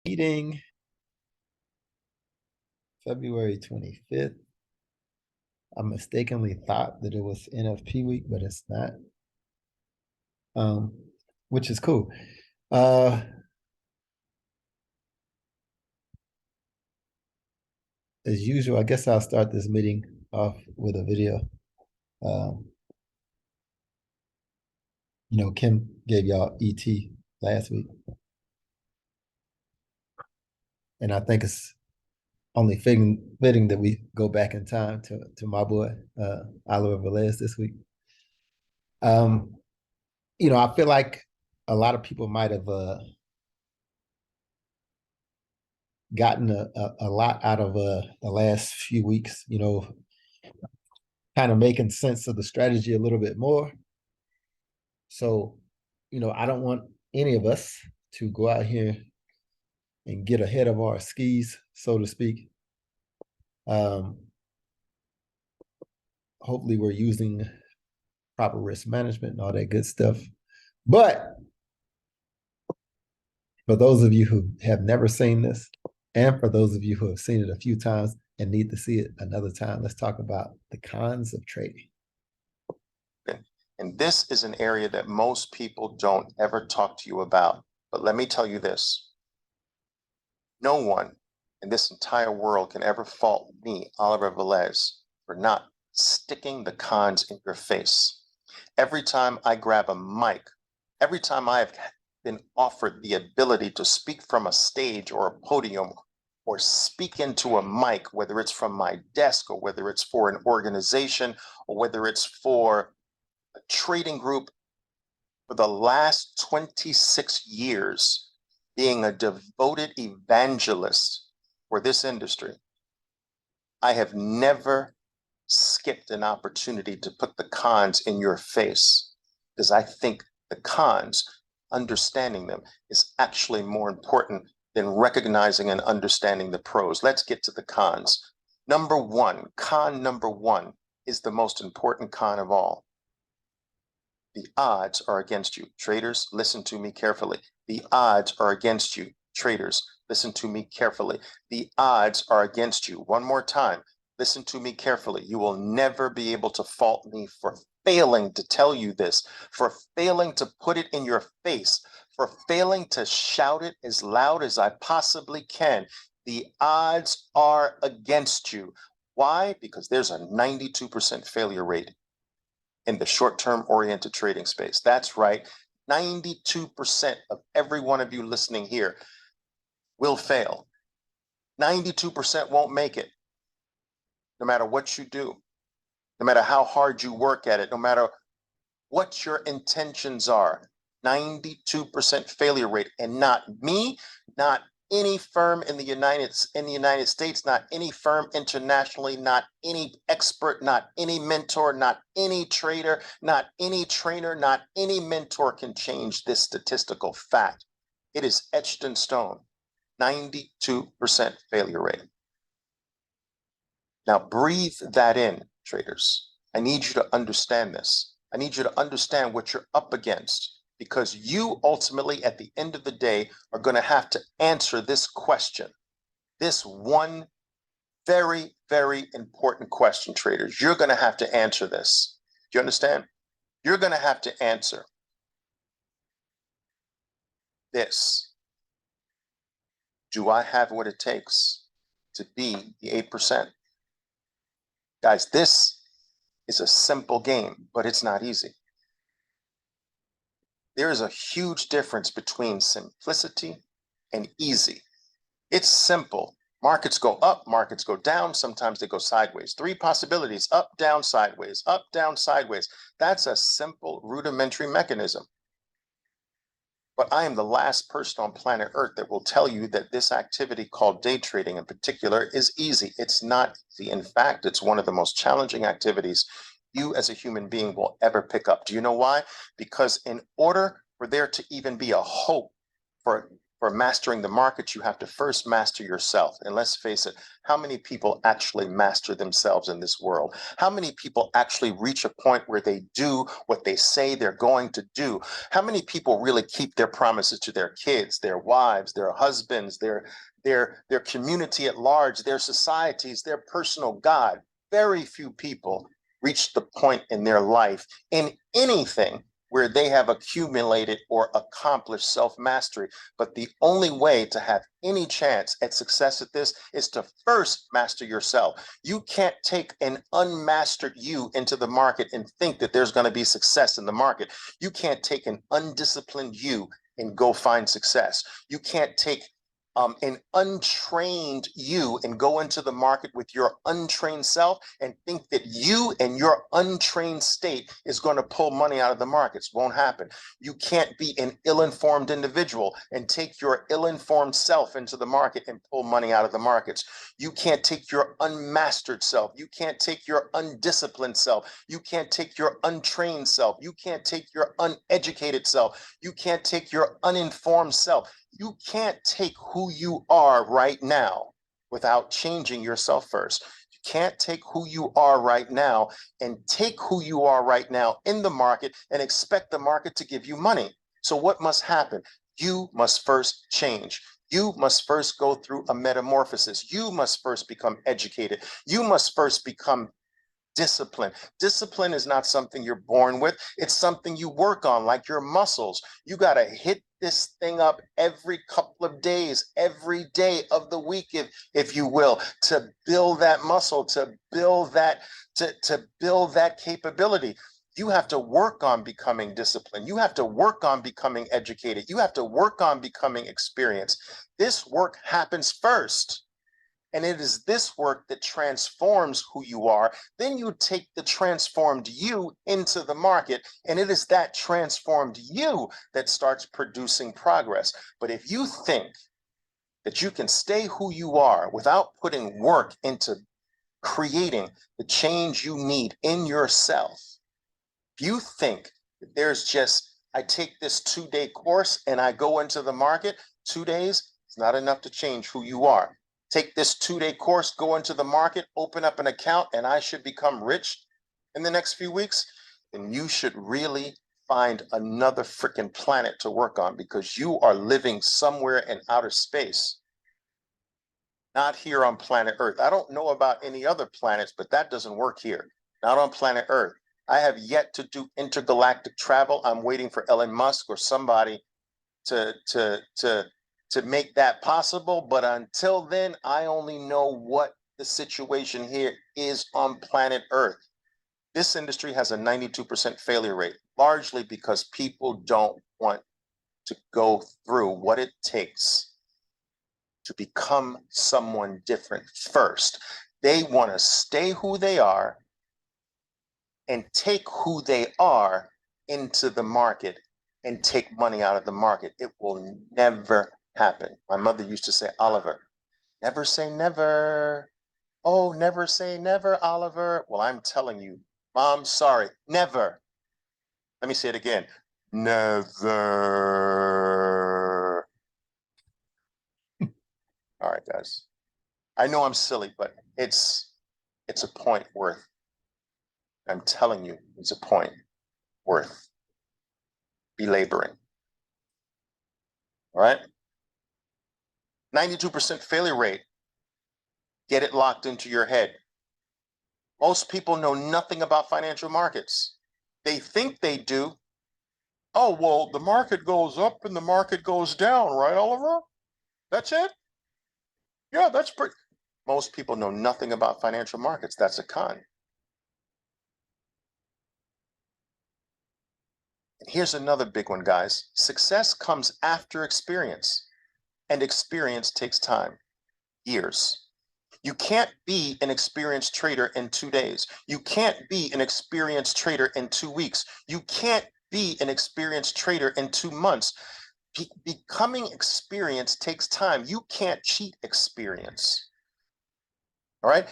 meeting February 25th. I mistakenly thought that it was NFP week, but it's not. Which is cool. As usual, I guess I'll start this meeting off with a video. Kim gave y'all ET last week. And I think it's only fitting that we go back in time to my boy, Oliver Velez this week. I feel like a lot of people might have gotten a lot out of the last few weeks, kind of making sense of the strategy a little bit more. So, I don't want any of us to go out here and get ahead of our skis, so to speak. Hopefully we're using proper risk management and all that good stuff. But for those of you who have never seen this, and for those of you who have seen it a few times and need to see it another time, let's talk about the cons of trading. And this is an area that most people don't ever talk to you about. But let me tell you this. No one in this entire world can ever fault me, Oliver Velez, for not sticking the cons in your face. Every time I grab a mic, every time I've been offered the ability to speak from a stage or a podium or speak into a mic, whether it's from my desk or whether it's for an organization or whether it's for a trading group, for the last 26 years, being a devoted evangelist for this industry, I have never skipped an opportunity to put the cons in your face, because I think the cons, understanding them, is actually more important than recognizing and understanding the pros. Let's get to the cons. Con number one is the most important con of all. The odds are against you. Traders, listen to me carefully. The odds are against you. Traders, listen to me carefully. The odds are against you. One more time, listen to me carefully. You will never be able to fault me for failing to tell you this, for failing to put it in your face, for failing to shout it as loud as I possibly can. The odds are against you. Why? Because there's a 92% failure rate in the short-term oriented trading space. That's right. 92% of every one of you listening here will fail. 92% won't make it, no matter what you do, no matter how hard you work at it, no matter what your intentions are. 92% failure rate, and not me, not any firm in the United States, not any firm internationally, not any expert, not any mentor, not any trader, not any trainer, not any mentor can change this statistical fact. It is etched in stone. 92% failure rate. Now breathe that in, traders. I need you to understand this. I need you to understand what you're up against, because you ultimately, at the end of the day, are going to have to answer this question. This one very, very important question, traders. You're going to have to answer this. Do you understand? You're going to have to answer this. Do I have what it takes to be the 8%? Guys, this is a simple game, but it's not easy. There is a huge difference between simplicity and easy. It's simple. Markets go up, markets go down. Sometimes they go sideways. 3 possibilities: up, down, sideways, up, down, sideways. That's a simple rudimentary mechanism. But I am the last person on planet Earth that will tell you that this activity called day trading in particular is easy. It's not easy. In fact, it's one of the most challenging activities you as a human being will ever pick up. Do you know why? Because in order for there to even be a hope for for mastering the market, you have to first master yourself. And let's face it, how many people actually master themselves in this world? How many people actually reach a point where they do what they say they're going to do? How many people really keep their promises to their kids, their wives, their husbands, their community at large, their societies, their personal God? Very few people reach the point in their life in anything where they have accumulated or accomplished self-mastery. But the only way to have any chance at success at this is to first master yourself. You can't take an unmastered you into the market and think that there's going to be success in the market. You can't take an undisciplined you and go find success. You can't take an untrained you and go into the market with your untrained self and think that you and your untrained state is going to pull money out of the markets. Won't happen. You can't be an ill-informed individual and take your ill-informed self into the market and pull money out of the markets. You can't take your unmastered self. You can't take your undisciplined self. You can't take your untrained self. You can't take your uneducated self. You can't take your uninformed self. You can't take who you are right now without changing yourself first. You can't take who you are right now and take who you are right now in the market and expect the market to give you money. So what must happen? You must first change. You must first go through a metamorphosis. You must first become educated. You must first become discipline. Discipline is not something you're born with. It's something you work on, like your muscles. You got to hit this thing up every couple of days, every day of the week, if you will, to build that muscle, to build that capability. You have to work on becoming disciplined. You have to work on becoming educated. You have to work on becoming experienced. This work happens first. And it is this work that transforms who you are. Then you take the transformed you into the market, and it is that transformed you that starts producing progress. But if you think that you can stay who you are without putting work into creating the change you need in yourself, if you think that there's just, I take this 2-day course and I go into the market, 2 days, it's not enough to change who you are. Take this 2-day course, go into the market, open up an account, and I should become rich in the next few weeks, then you should really find another freaking planet to work on, because you are living somewhere in outer space, not here on planet Earth. I don't know about any other planets, but that doesn't work here, not on planet Earth. I have yet to do intergalactic travel. I'm waiting for Elon Musk or somebody to make that possible. But until then, I only know what the situation here is on planet Earth. This industry has a 92% failure rate, largely because people don't want to go through what it takes to become someone different first. They want to stay who they are and take who they are into the market and take money out of the market. It will never happen. My mother used to say, Oliver, never say never. Oh, never say never, Oliver. Well, I'm telling you, Mom, sorry, never. Let me say it again. Never. All right, guys. I know I'm silly, but it's a point worth. I'm telling you, it's a point worth belaboring. All right? 92% failure rate. Get it locked into your head. Most people know nothing about financial markets. They think they do. Oh, well, the market goes up and the market goes down, right, Oliver? That's it? Yeah, that's pretty. Most people know nothing about financial markets. That's a con. And here's another big one, guys. Success comes after experience, and experience takes time, years. You can't be an experienced trader in 2 days. You can't be an experienced trader in 2 weeks. You can't be an experienced trader in 2 months. Becoming experienced takes time. You can't cheat experience. All right?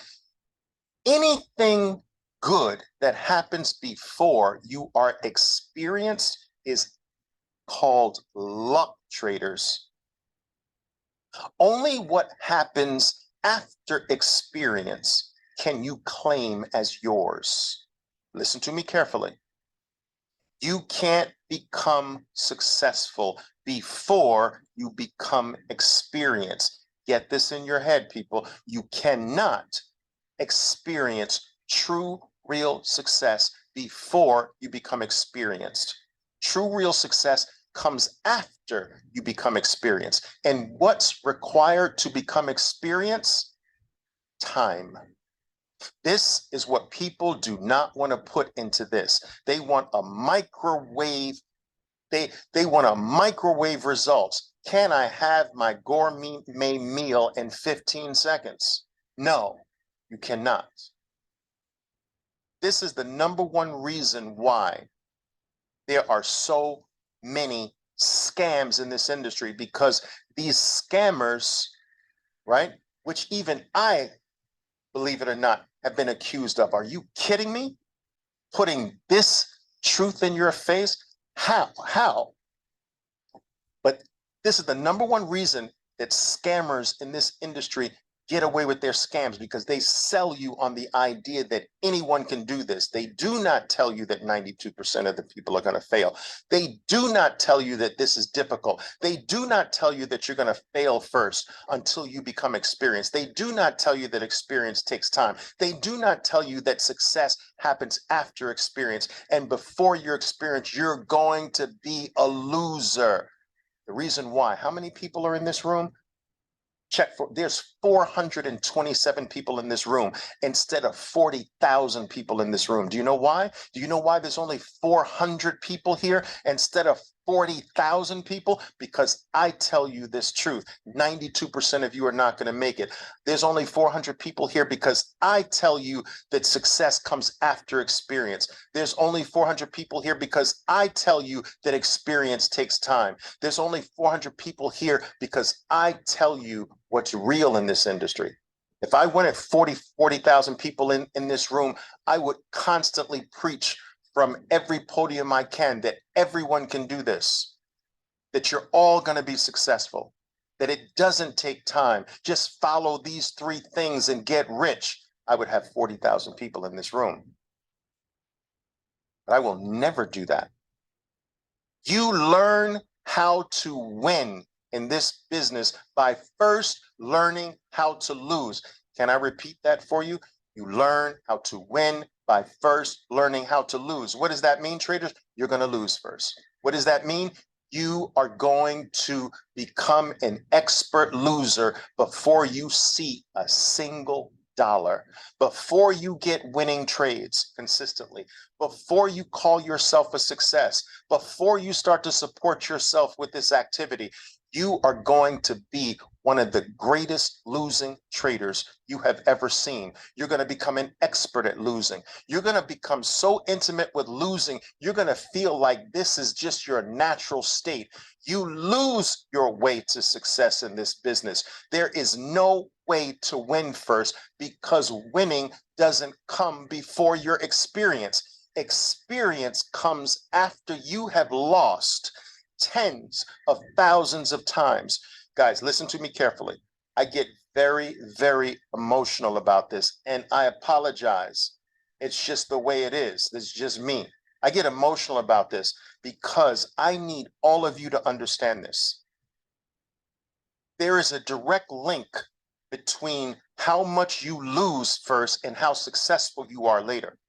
Anything good that happens before you are experienced is called luck, traders. Only what happens after experience can you claim as yours. Listen to me carefully. You can't become successful before you become experienced. Get this in your head, people. You cannot experience true, real success before you become experienced. True, real success comes after you become experienced. And what's required to become experienced? Time. This is what people do not want to put into this. They want a microwave. They want a microwave results. Can I have my gourmet meal in 15 seconds? No, you cannot. This is the number one reason why there are so many scams in this industry, because these scammers, right, which even I, believe it or not, have been accused of. Are you kidding me? Putting this truth in your face? How? How? But this is the number one reason that scammers in this industry get away with their scams, because they sell you on the idea that anyone can do this. They do not tell you that 92% of the people are going to fail. They do not tell you that this is difficult. They do not tell you that you're going to fail first until you become experienced. They do not tell you that experience takes time. They do not tell you that success happens after experience. And before your experience, you're going to be a loser. The reason why, how many people are in this room? There's 427 people in this room instead of 40,000 people in this room. Do you know why? Do you know why there's only 400 people here instead of 40,000 people? Because I tell you this truth. 92% of you are not going to make it. There's only 400 people here because I tell you that success comes after experience. There's only 400 people here because I tell you that experience takes time. There's only 400 people here because I tell you what's real in this industry. If I went at 40,000 people in this room, I would constantly preach from every podium I can that everyone can do this, that you're all going to be successful, that it doesn't take time. Just follow these three things and get rich. I would have 40,000 people in this room. But I will never do that. You learn how to win in this business by first learning how to lose. Can I repeat that for you? You learn how to win by first learning how to lose. What does that mean, traders? You're going to lose first. What does that mean? You are going to become an expert loser before you see a single dollar, before you get winning trades consistently, before you call yourself a success, before you start to support yourself with this activity. You are going to be one of the greatest losing traders you have ever seen. You're going to become an expert at losing. You're going to become so intimate with losing, you're going to feel like this is just your natural state. You lose your way to success in this business. There is no way to win first, because winning doesn't come before your experience. Experience comes after you have lost tens of thousands of times. Guys, listen to me carefully. I get very, very emotional about this, and I apologize. It's just the way it is. It's just me. I get emotional about this because I need all of you to understand this. There is a direct link between how much you lose first and how successful you are later.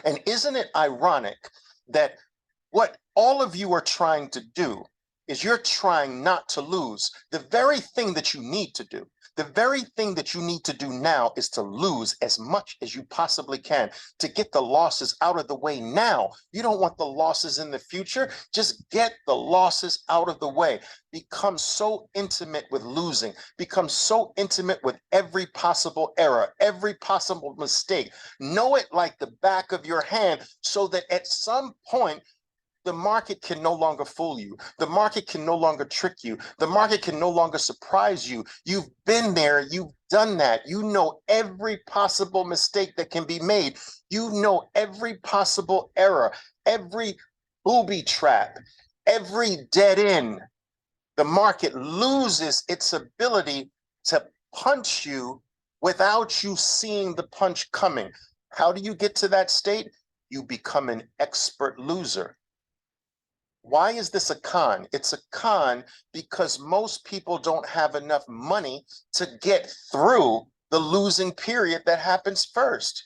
And isn't it ironic that what all of you are trying to do is you're trying not to lose the very thing that you need to do? The very thing that you need to do now is to lose as much as you possibly can to get the losses out of the way now. You don't want the losses in the future. Just get the losses out of the way. Become so intimate with losing. Become so intimate with every possible error, every possible mistake. Know it like the back of your hand, so that at some point, the market can no longer fool you. The market can no longer trick you. The market can no longer surprise you. You've been there. You've done that. You know every possible mistake that can be made. You know every possible error, every booby trap, every dead end. The market loses its ability to punch you without you seeing the punch coming. How do you get to that state? You become an expert loser. Why is this a con? It's a con because most people don't have enough money to get through the losing period that happens first.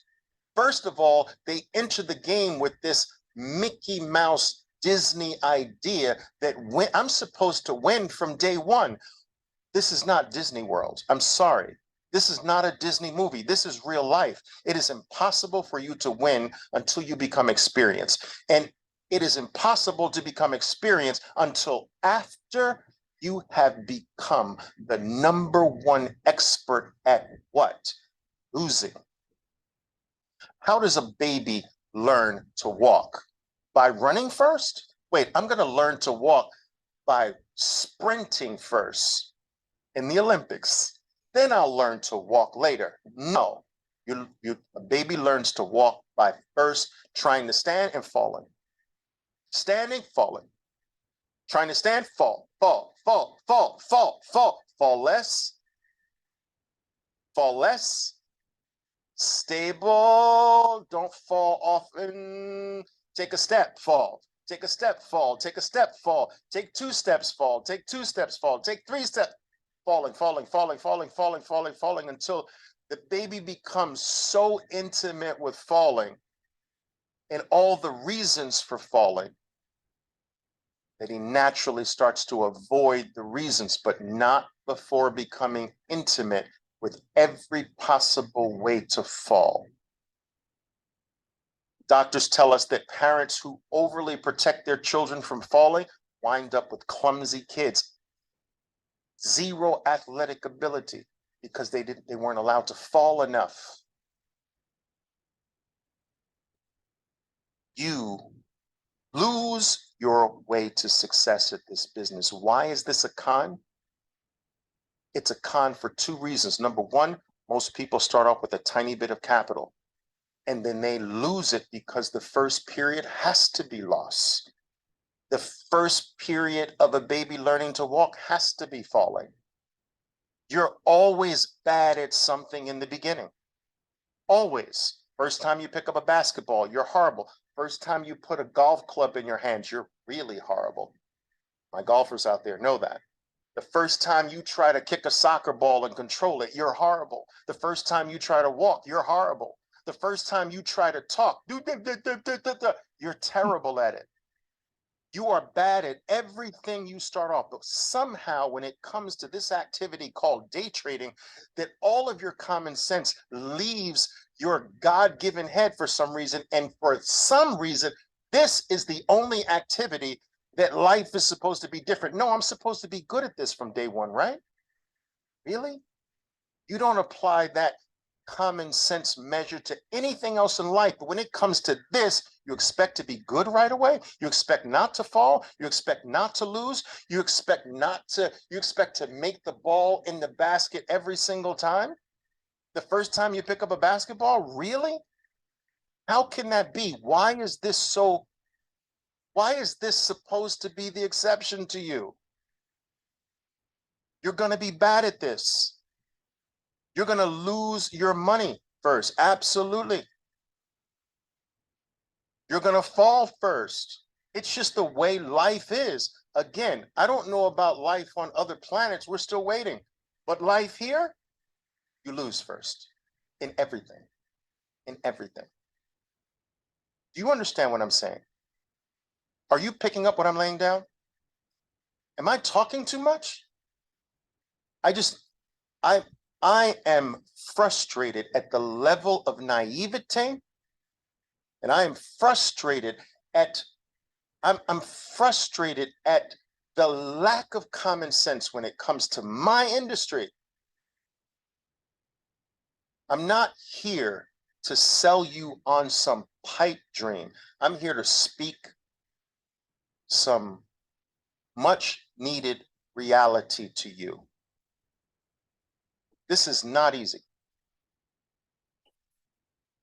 First of all, they enter the game with this Mickey Mouse Disney idea that I'm supposed to win from day one. This is not Disney World. I'm sorry. This is not a Disney movie. This is real life. It is impossible for you to win until you become experienced. And it is impossible to become experienced until after you have become the number one expert at what? Losing. How does a baby learn to walk? By running first? Wait, I'm going to learn to walk by sprinting first in the Olympics. Then I'll learn to walk later. No, a baby learns to walk by first trying to stand and falling. Standing, falling. Trying to stand, fall, fall, fall, fall, fall, fall, fall less, fall less. Stable, don't fall often. Take a step, fall. Take a step, fall. Take a step, fall. Take 2 steps, fall. Take 2 steps, fall. Take 3 steps, falling, falling, falling, falling, falling, falling, falling until the baby becomes so intimate with falling and all the reasons for falling that he naturally starts to avoid the reasons, but not before becoming intimate with every possible way to fall. Doctors tell us that parents who overly protect their children from falling wind up with clumsy kids, zero athletic ability because they weren't allowed to fall enough. You lose your way to success at this business. Why is this a con? It's a con for 2 reasons. Number one, most people start off with a tiny bit of capital and then they lose it because the first period has to be lost. The first period of a baby learning to walk has to be falling. You're always bad at something in the beginning. Always. First time you pick up a basketball, you're horrible. First time you put a golf club in your hands, you're really horrible. My golfers out there know that. The first time you try to kick a soccer ball and control it, you're horrible. The first time you try to walk, you're horrible. The first time you try to talk, you're terrible at it. You are bad at everything you start off, but somehow when it comes to this activity called day trading, that all of your common sense leaves your God-given head for some reason. And for some reason, this is the only activity that life is supposed to be different. No, I'm supposed to be good at this from day one, right? Really? You don't apply that common sense measure to anything else in life. But when it comes to this, you expect to be good right away. You expect not to fall. You expect not to lose. You expect to make the ball in the basket every single time. The first time you pick up a basketball, really? How can that be? Why is this supposed to be the exception to you? You're going to be bad at this. You're going to lose your money first. Absolutely. You're going to fall first. It's just the way life is. Again, I don't know about life on other planets. We're still waiting. But life here, you lose first in everything. In everything. Do you understand what I'm saying? Are you picking up what I'm laying down? Am I talking too much? I am frustrated at the level of naivete, and I am frustrated at I'm frustrated at the lack of common sense when it comes to my industry. I'm not here to sell you on some pipe dream. I'm here to speak some much needed reality to you. This is not easy.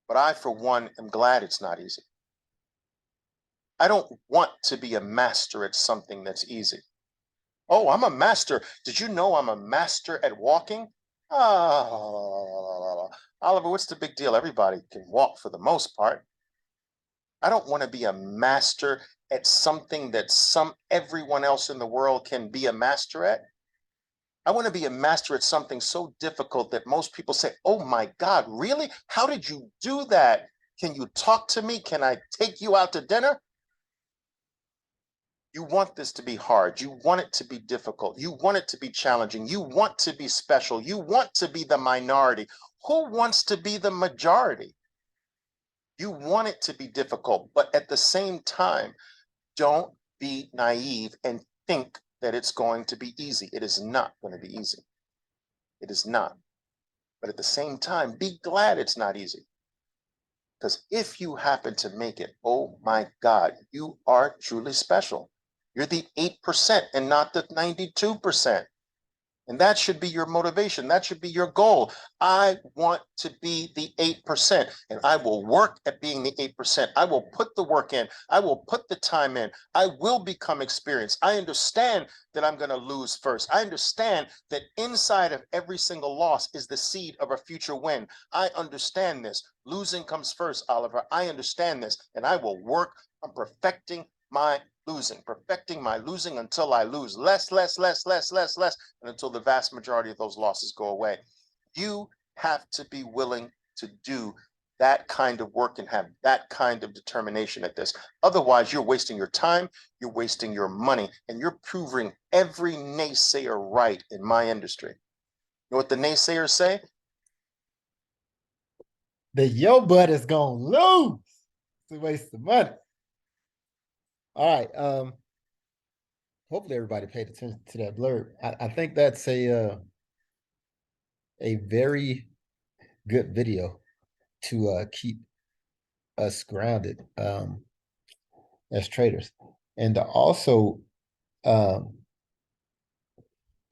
But I, for one, am glad it's not easy. I don't want to be a master at something that's easy. Oh, I'm a master. Did you know I'm a master at walking? Ah, Oliver, what's the big deal? Everybody can walk for the most part. I don't want to be a master at something that everyone else in the world can be a master at. I want to be a master at something so difficult that most people say, "Oh my God, really? How did you do that? Can you talk to me? Can I take you out to dinner?" You want this to be hard. You want it to be difficult. You want it to be challenging. You want to be special. You want to be the minority. Who wants to be the majority? You want it to be difficult, but at the same time, don't be naive and think that it's going to be easy. It is not going to be easy. It is not. But at the same time, be glad it's not easy. Because if you happen to make it, oh my God, you are truly special. You're the 8% and not the 92%. And that should be your motivation. That should be your goal. I want to be the 8%, and I will work at being the 8%. I will put the work in. I will put the time in. I will become experienced. I understand that I'm going to lose first. I understand that inside of every single loss is the seed of a future win. I understand this. Losing comes first, Oliver. I understand this, and I will work on perfecting my losing until I lose less, less, less, less, less, less, and until the vast majority of those losses go away. You have to be willing to do that kind of work and have that kind of determination at this. Otherwise, you're wasting your time, you're wasting your money, and you're proving every naysayer right in my industry. You know what the naysayers say? That your butt is gonna lose. It's a waste of money. All right. Hopefully everybody paid attention to that blurb. I think that's a very good video to keep us grounded as traders, and to also um,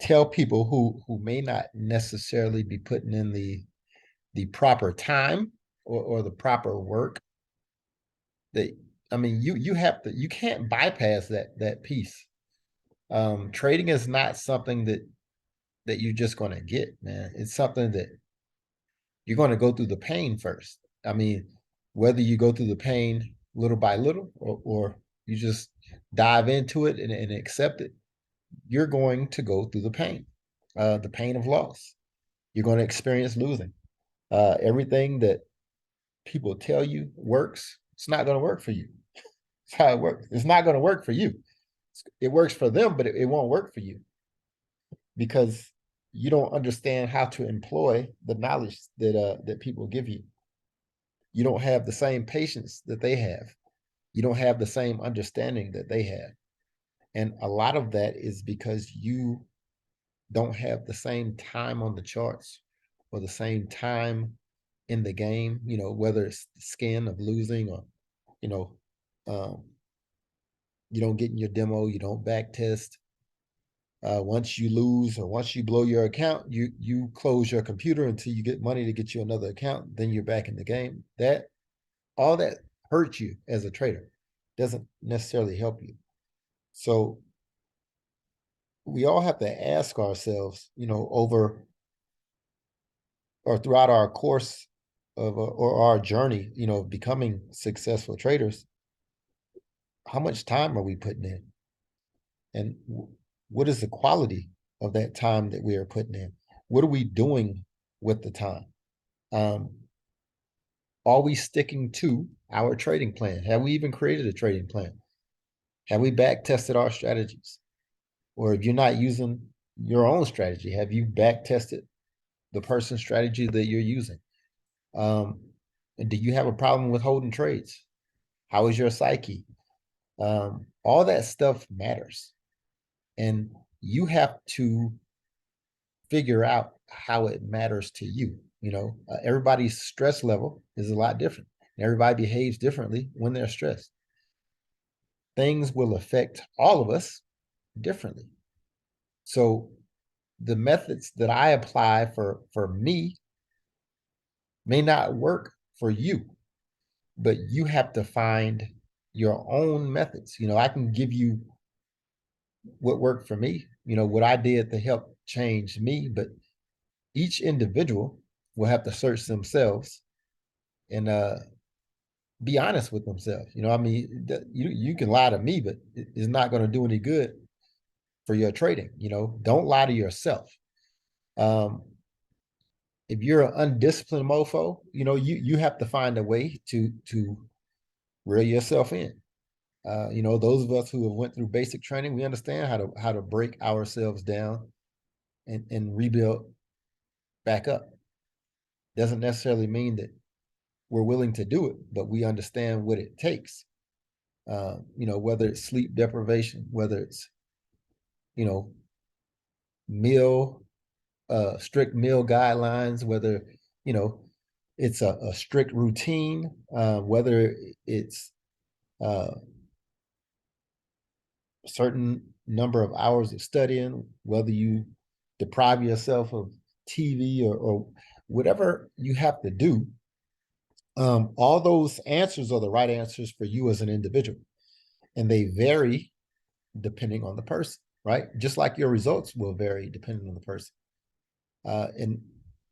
tell people who may not necessarily be putting in the proper time or the proper work that I mean you have to you can't bypass that piece. Trading is not something that you're just going to get, man. It's something that you're going to go through the pain first. I mean, whether you go through the pain little by little or you just dive into it and accept it, you're going to go through the pain of loss. You're going to experience losing. Everything that people tell you works, it's not going to work for you. It's how it works. It's not going to work for you. It works for them, but it won't work for you because you don't understand how to employ the knowledge that people give you. You don't have the same patience that they have. You don't have the same understanding that they have. And a lot of that is because you don't have the same time on the charts or the same time in the game, whether it's the skin of losing or, you know, um, you don't get in your demo, you don't back test. Once you lose or once you blow your account, you close your computer until you get money to get you another account. Then you're back in the game. That all that hurts you as a trader, doesn't necessarily help you. So we all have to ask ourselves, over or throughout our course of or our journey, becoming successful traders, how much time are we putting in, and what is the quality of that time that we are putting in? What are we doing with the time? Um, are we sticking to our trading plan? Have we even created a trading plan? Have we back tested our strategies? Or if you're not using your own strategy, have you back tested the person's strategy that you're using? And do you have a problem with holding trades? How is your psyche? All that stuff matters. And you have to figure out how it matters to you. Everybody's stress level is a lot different. Everybody behaves differently when they're stressed. Things will affect all of us differently. So the methods that I apply for me may not work for you, but you have to find your own methods. I can give you what worked for me, what I did to help change me, but each individual will have to search themselves and be honest with themselves. I mean, you can lie to me, but it's not going to do any good for your trading. Don't lie to yourself. Um, if you're an undisciplined mofo, you have to find a way to reel yourself in. Those of us who have went through basic training, we understand how to break ourselves down and rebuild back up. Doesn't necessarily mean that we're willing to do it, but we understand what it takes. Whether it's sleep deprivation, whether it's you know meal strict meal guidelines, whether you know it's a strict routine, whether it's a certain number of hours of studying, whether you deprive yourself of TV or whatever you have to do. All those answers are the right answers for you as an individual, and they vary depending on the person, right? Just like your results will vary depending on the person. And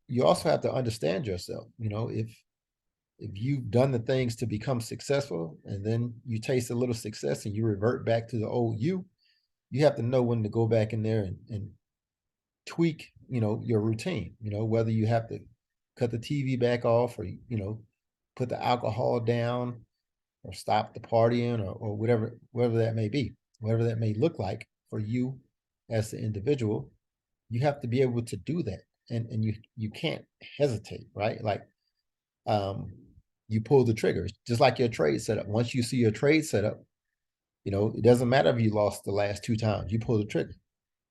you also have to understand yourself. If you've done the things to become successful and then you taste a little success and you revert back to the old you have to know when to go back in there and tweak, your routine, whether you have to cut the TV back off or, put the alcohol down or stop the partying or whatever that may be, whatever that may look like for you as the individual. You have to be able to do that. And you can't hesitate, right? Like you pull the triggers, just like your trade setup. Once you see your trade setup, it doesn't matter if you lost the last 2 times, you pull the trigger.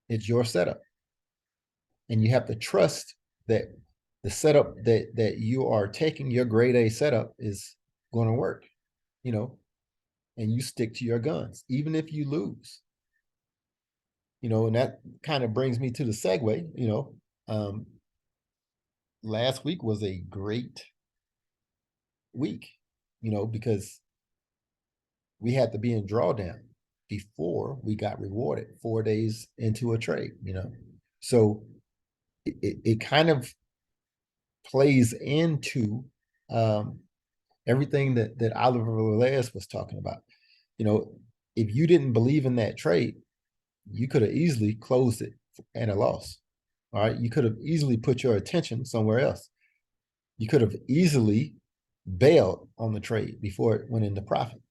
It's your setup. And you have to trust that the setup that you are taking, your grade A setup, is going to work, you know, and you stick to your guns, even if you lose. And that kind of brings me to the segue. Um, last week was a great week, because we had to be in drawdown before we got rewarded 4 days into a trade. So it kind of plays into everything that Oliver Velez was talking about. If you didn't believe in that trade, you could have easily closed it at a loss. All right. You could have easily put your attention somewhere else. You could have easily bailed on the trade before it went into profit.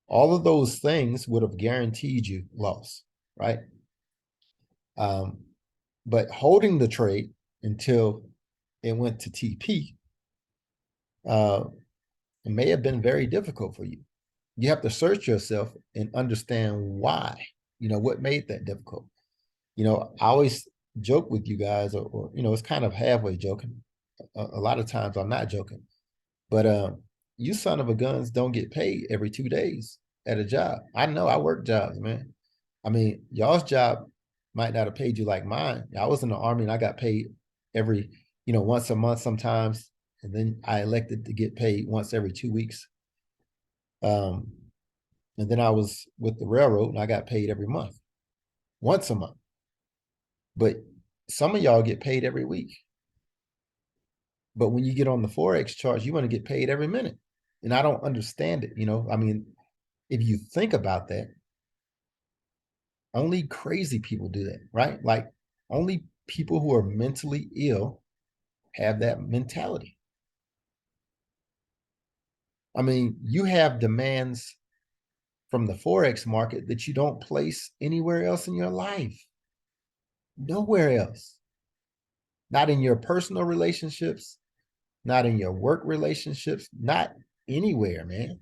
All of those things would have guaranteed you loss, right? But holding the trade until it went to TP, it may have been very difficult for you. You have to search yourself and understand why, what made that difficult. I always joke with you guys, or it's kind of halfway joking. A lot of times I'm not joking, but you son of a guns don't get paid every 2 days at a job. I know, I work jobs, man. I mean, y'all's job might not have paid you like mine. I was in the Army and I got paid every, once a month sometimes. And then I elected to get paid once every 2 weeks. And then I was with the railroad and I got paid every month, once a month. But some of y'all get paid every week. But when you get on the forex charts, you want to get paid every minute. And I don't understand it. I mean, if you think about that, only crazy people do that, right? Like only people who are mentally ill have that mentality. I mean, you have demands from the forex market that you don't place anywhere else in your life. Nowhere else. Not in your personal relationships, not in your work relationships, not anywhere, man.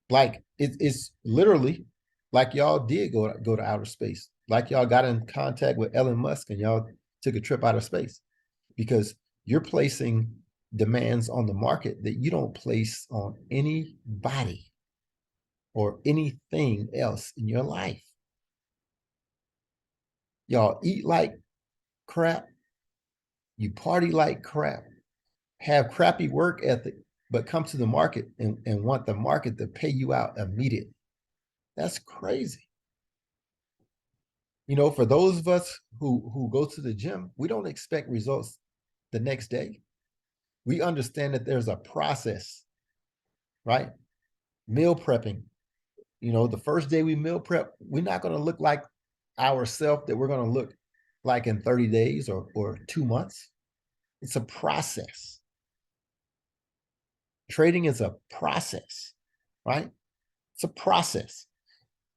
Like it's literally like y'all did go to outer space. Like y'all got in contact with Elon Musk and y'all took a trip out of space because you're placing demands on the market that you don't place on anybody or anything else in your life. Y'all eat like crap, you party like crap, have crappy work ethic, but come to the market and want the market to pay you out immediately. That's crazy. For those of us who go to the gym, we don't expect results the next day. We understand that there's a process, right? Meal prepping. The first day we meal prep, we're not going to look like ourselves that we're going to look like in 30 days or 2 months. It's a process. Trading is a process, right? It's a process.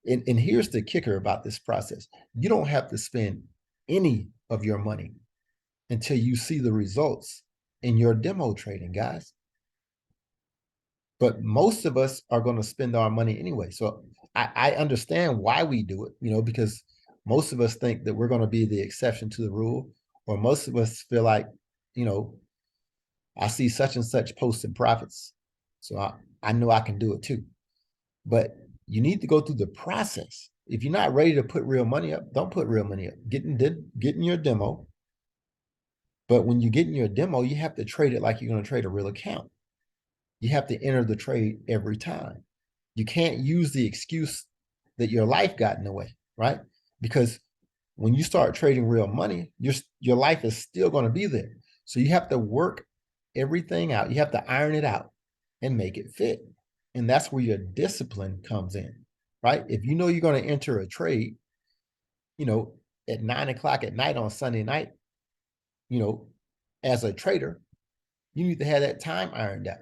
And here's the kicker about this process. You don't have to spend any of your money until you see the results in your demo trading, guys. But most of us are going to spend our money anyway. So I understand why we do it, because most of us think that we're going to be the exception to the rule, or most of us feel like, you know, I see such and such posting profits. So I know I can do it too. But you need to go through the process. If you're not ready to put real money up, don't put real money up. Get in your demo. But when you get in your demo, you have to trade it like you're going to trade a real account. You have to enter the trade every time. You can't use the excuse that your life got in the way, right? Because when you start trading real money, your life is still going to be there. So you have to work everything out. You have to iron it out and make it fit. And that's where your discipline comes in, right? If you know you're going to enter a trade, you know, at 9 o'clock at night on Sunday night, you know, as a trader, you need to have that time ironed out.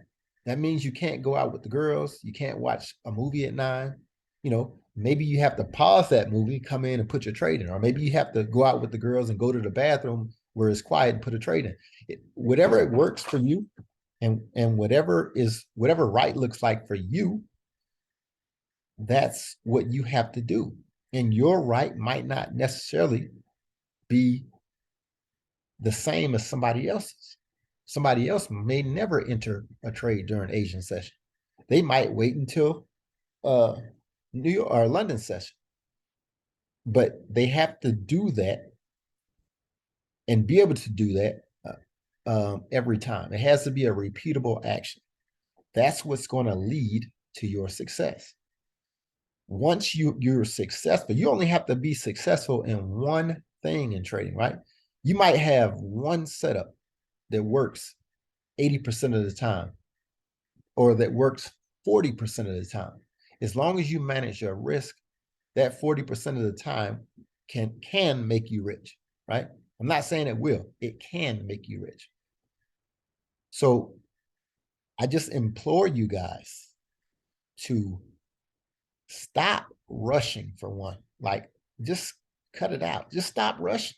That means you can't go out with the girls. You can't watch a movie at 9. Maybe you have to pause that movie, come in and put your trade in, or maybe you have to go out with the girls and go to the bathroom where it's quiet and put a trade in. Whatever it works for you, and whatever right looks like for you, that's what you have to do. And your right might not necessarily be the same as somebody else's. Somebody else may never enter a trade during Asian session. They might wait until New York or London session, but they have to do that and be able to do that every time. It has to be a repeatable action. That's what's going to lead to your success. Once you're successful, you only have to be successful in one thing in trading, right? You might have one setup that works 80% of the time, or that works 40% of the time. As long as you manage your risk, that 40% of the time can make you rich, right? I'm not saying it will. It can make you rich. So I just implore you guys to stop rushing for one. Like, just cut it out. Just stop rushing.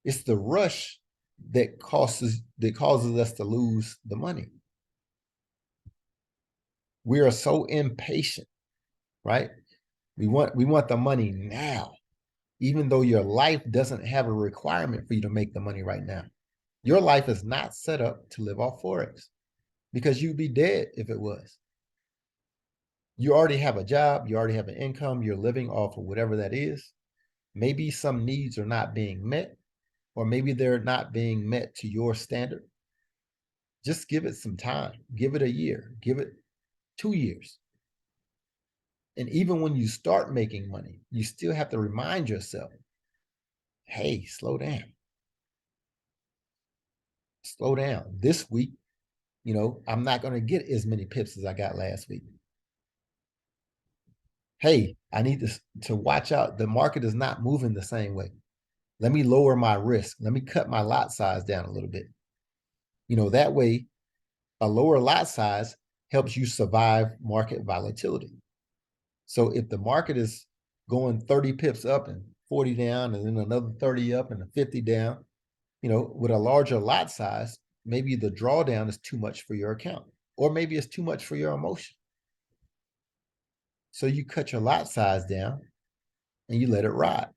It's the rush that causes us to lose the money. We are so impatient, right? We want the money now, even though your life doesn't have a requirement for you to make the money right now. Your life is not set up to live off forex, because you'd be dead if it was. You already have a job, you already have an income, you're living off of whatever that is. Maybe some needs are not being met, or maybe they're not being met to your standard. Just give it some time. Give it a year. Give it 2 years. And even when you start making money, you still have to remind yourself, hey, slow down. Slow down. This week, I'm not going to get as many pips as I got last week. Hey, I need to watch out. The market is not moving the same way. Let me lower my risk. Let me cut my lot size down a little bit. That way, a lower lot size helps you survive market volatility. So if the market is going 30 pips up and 40 down, and then another 30 up and a 50 down, with a larger lot size, maybe the drawdown is too much for your account, or maybe it's too much for your emotion. So you cut your lot size down and you let it ride.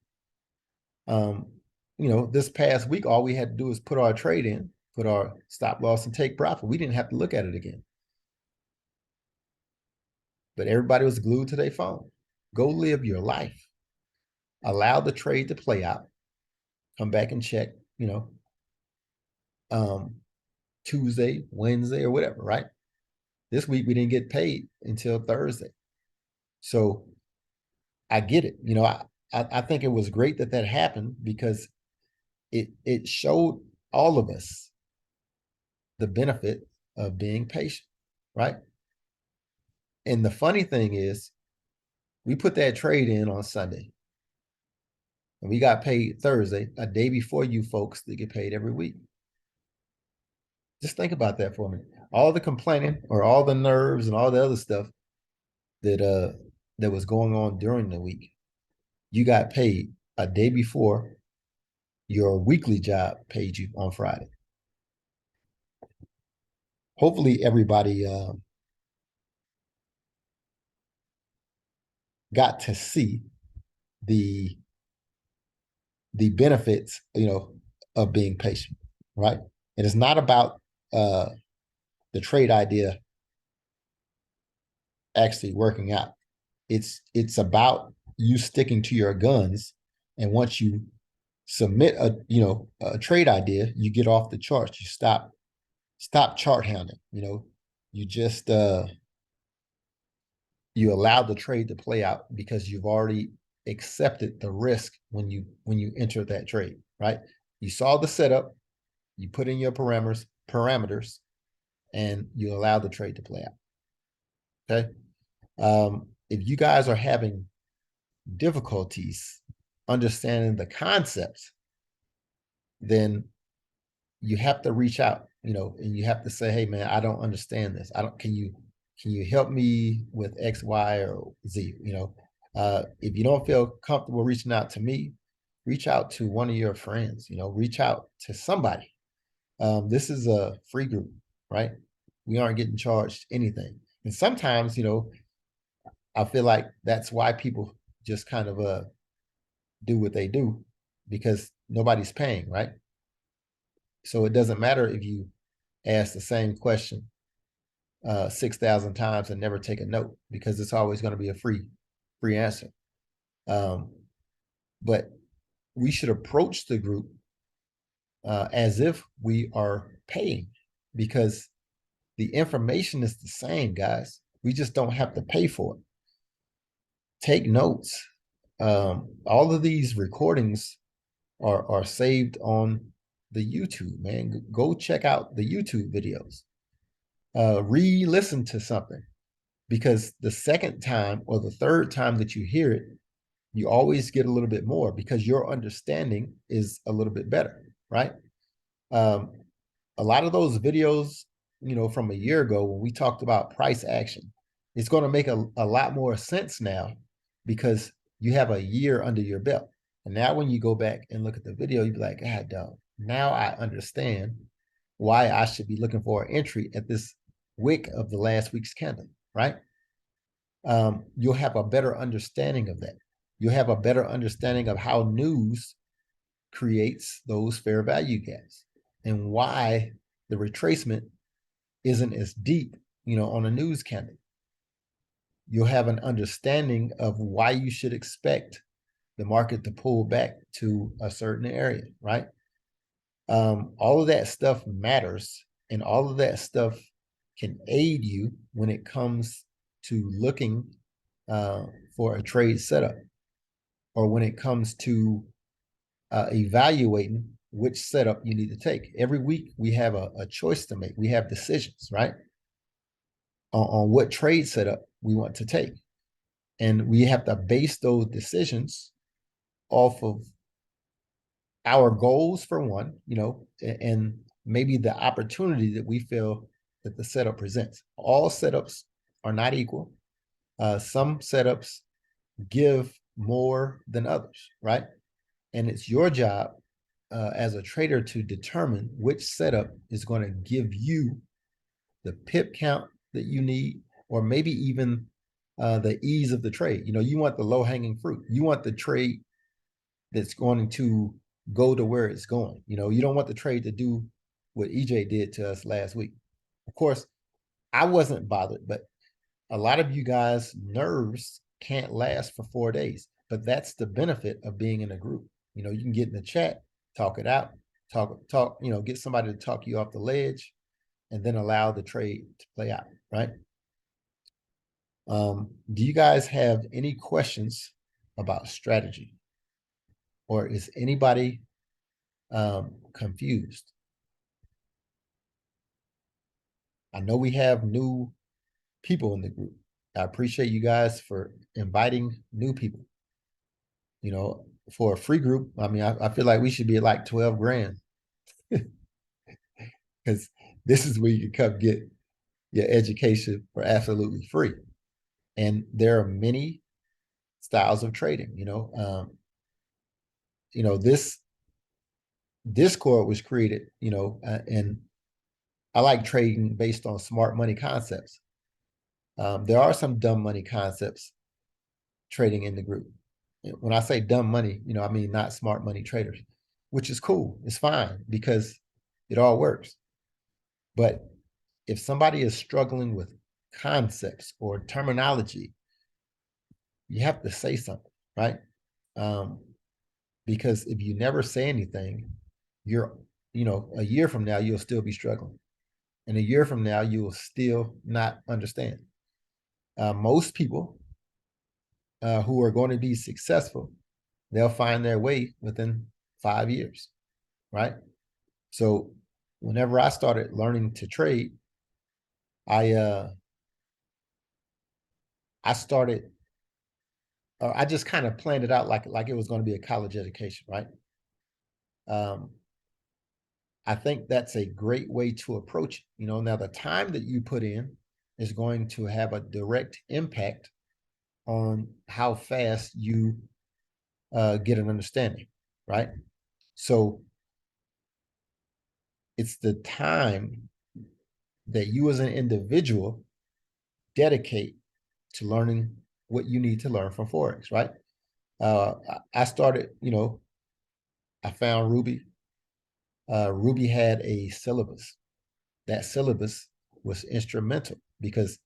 This past week, all we had to do is put our trade in, put our stop loss and take profit. We didn't have to look at it again. But everybody was glued to their phone. Go live your life. Allow the trade to play out. Come back and check, Tuesday, Wednesday, or whatever, right? This week we didn't get paid until Thursday. So I get it. I think it was great that that happened because it showed all of us the benefit of being patient, right? And the funny thing is, we put that trade in on Sunday, and we got paid Thursday, a day before you folks that get paid every week. Just think about that for me. All the complaining or all the nerves and all the other stuff that was going on during the week, you got paid a day before your weekly job paid you on Friday. Hopefully, everybody got to see the the benefits, of being patient, right? It is not about uh, the trade idea actually working out. It's about you sticking to your guns, and once you submit a trade idea, you get off the charts. You stop chart hounding. You just you allow the trade to play out because you've already accepted the risk when you enter that trade, right? You saw the setup, you put in your parameters, and you allow the trade to play out. Okay. If you guys are having difficulties understanding the concepts, then you have to reach out, and you have to say, hey man, I don't understand this. I don't, can you help me with X, Y, or Z? If you don't feel comfortable reaching out to me, reach out to one of your friends, reach out to somebody. This is a free group, right? We aren't getting charged anything. And sometimes, I feel like that's why people just kind of do what they do because nobody's paying, right? So it doesn't matter if you ask the same question 6,000 times and never take a note because it's always going to be a free answer. But we should approach the group as if we are paying because the information is the same, guys. We just don't have to pay for it. Take notes. All of these recordings are saved on the YouTube, man. Go check out the YouTube videos. Re-listen to something because the second time or the third time that you hear it, you always get a little bit more because your understanding is a little bit better, right? Um, a lot of those videos, from a year ago when we talked about price action, it's going to make a lot more sense now because you have a year under your belt. And now when you go back and look at the video, you'll be like, God, dog, now I understand why I should be looking for an entry at this wick of the last week's candle, right? You'll have a better understanding of that. You'll have a better understanding of how news creates those fair value gaps and why the retracement isn't as deep, on a news candle. You'll have an understanding of why you should expect the market to pull back to a certain area, right? All of that stuff matters, and all of that stuff can aid you when it comes to looking for a trade setup, or when it comes to evaluating which setup you need to take. Every week we have a choice to make. We have decisions, right? On what trade setup we want to take. And we have to base those decisions off of our goals for one, and maybe the opportunity that we feel that the setup presents. All setups are not equal. Some setups give more than others, right? And it's your job as a trader to determine which setup is going to give you the pip count that you need, or maybe even the ease of the trade. You want the low hanging fruit. You want the trade that's going to go to where it's going. You don't want the trade to do what EJ did to us last week. Of course, I wasn't bothered, but a lot of you guys' nerves can't last for 4 days. But that's the benefit of being in a group. You can get in the chat, talk it out, talk, get somebody to talk you off the ledge, and then allow the trade to play out, right? Do you guys have any questions about strategy? or is anybody confused? I know we have new people in the group. I appreciate you guys for inviting new people. You know, for a free group, I mean, I feel like we should be at like 12 grand because this is where you can come get your education for absolutely free. And there are many styles of trading. This Discord was created, and I like trading based on smart money concepts. There are some dumb money concepts trading in the group. When I say dumb money, I mean not smart money traders, which is cool. It's fine because it all works. But if somebody is struggling with concepts or terminology, you have to say something, right? Um, because if you never say anything, a year from now, you'll still be struggling. And a year from now, you will still not understand. Most people who are going to be successful, they'll find their way within 5 years, right? So whenever I started learning to trade, I uh, I started, I just kind of planned it out like it was going to be a college education, right? Um, I think that's a great way to approach it. Now the time that you put in is going to have a direct impact on how fast you get an understanding, right? So it's the time that you as an individual dedicate to learning what you need to learn from forex, right? I started, I found Ruby. Ruby had a syllabus. That syllabus was instrumental because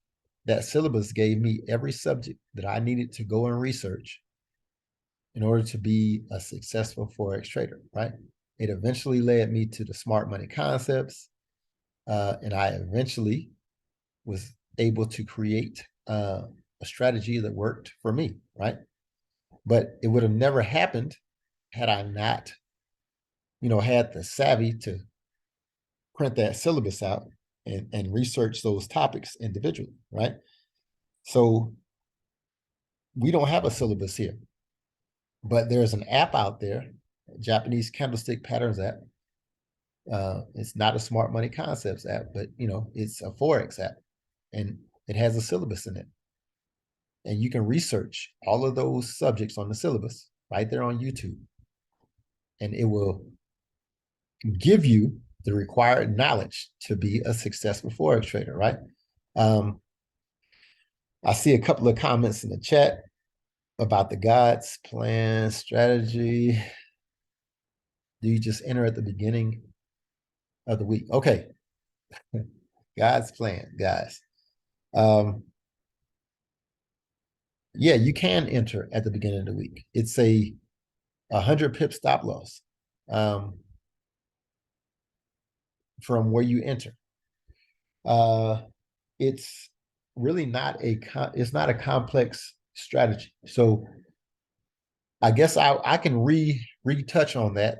that syllabus gave me every subject that I needed to go and research in order to be a successful forex trader, right? It eventually led me to the smart money concepts, and I eventually was able to create a strategy that worked for me, right? But it would have never happened had I not, had the savvy to print that syllabus out and research those topics individually, right? So we don't have a syllabus here, but there's an app out there, Japanese candlestick patterns app. It's not a smart money concepts app, but it's a forex app, and it has a syllabus in it, and you can research all of those subjects on the syllabus right there on YouTube, and it will give you the required knowledge to be a successful forex trader, right? Um, I see a couple of comments in the chat about the God's plan strategy. Do you just enter at the beginning of the week? Okay. God's plan, guys. Yeah, you can enter at the beginning of the week. It's a 100 pip stop loss from where you enter. It's really it's not a complex strategy. So I guess I can retouch on that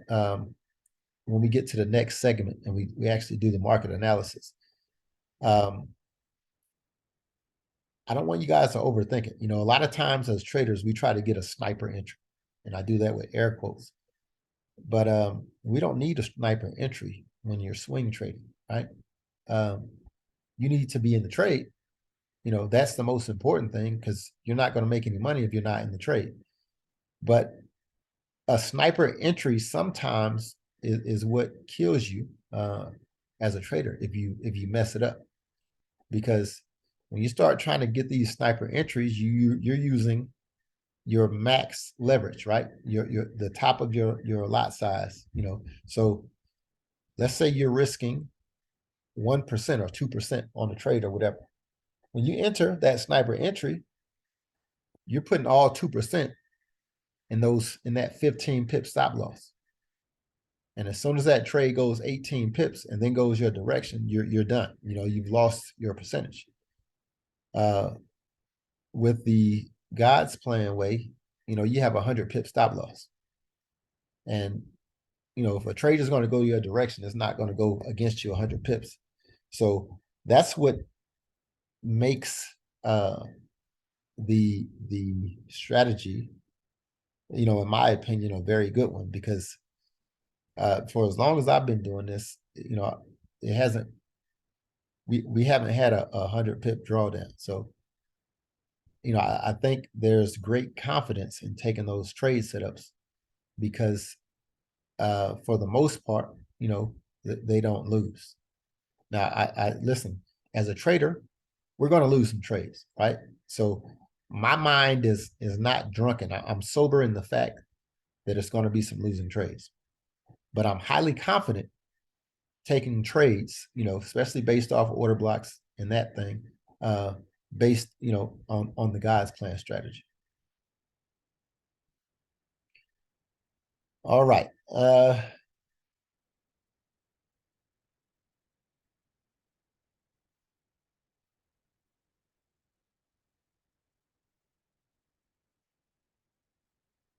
when we get to the next segment and we actually do the market analysis. Um, I don't want you guys to overthink it. A lot of times as traders, we try to get a sniper entry, and I do that with air quotes. But we don't need a sniper entry when you're swing trading, right? Um, you need to be in the trade. That's the most important thing because you're not going to make any money if you're not in the trade. But a sniper entry sometimes is what kills you as a trader if you mess it up, because when you start trying to get these sniper entries, you're using your max leverage, right? Your the top of your lot size. So let's say you're risking 1% or 2% on the trade or whatever. When you enter that sniper entry, you're putting all 2% in that 15 pip stop loss. And as soon as that trade goes 18 pips and then goes your direction, you're done. You've lost your percentage. With the God's plan way, you have 100 pip stop loss. And if a trade is going to go your direction, it's not going to go against you 100 pips. So that's what makes the strategy, in my opinion, a very good one, because for as long as I've been doing this, it hasn't we haven't had a 100 pip drawdown. So I think there's great confidence in taking those trade setups, because for the most part, they don't lose. Now, I listen, as a trader, we're going to lose some trades, right? So my mind is not drunken. I'm sober in the fact that it's going to be some losing trades, but I'm highly confident taking trades, especially based off of order blocks and that thing, based, on the God's plan strategy. All right.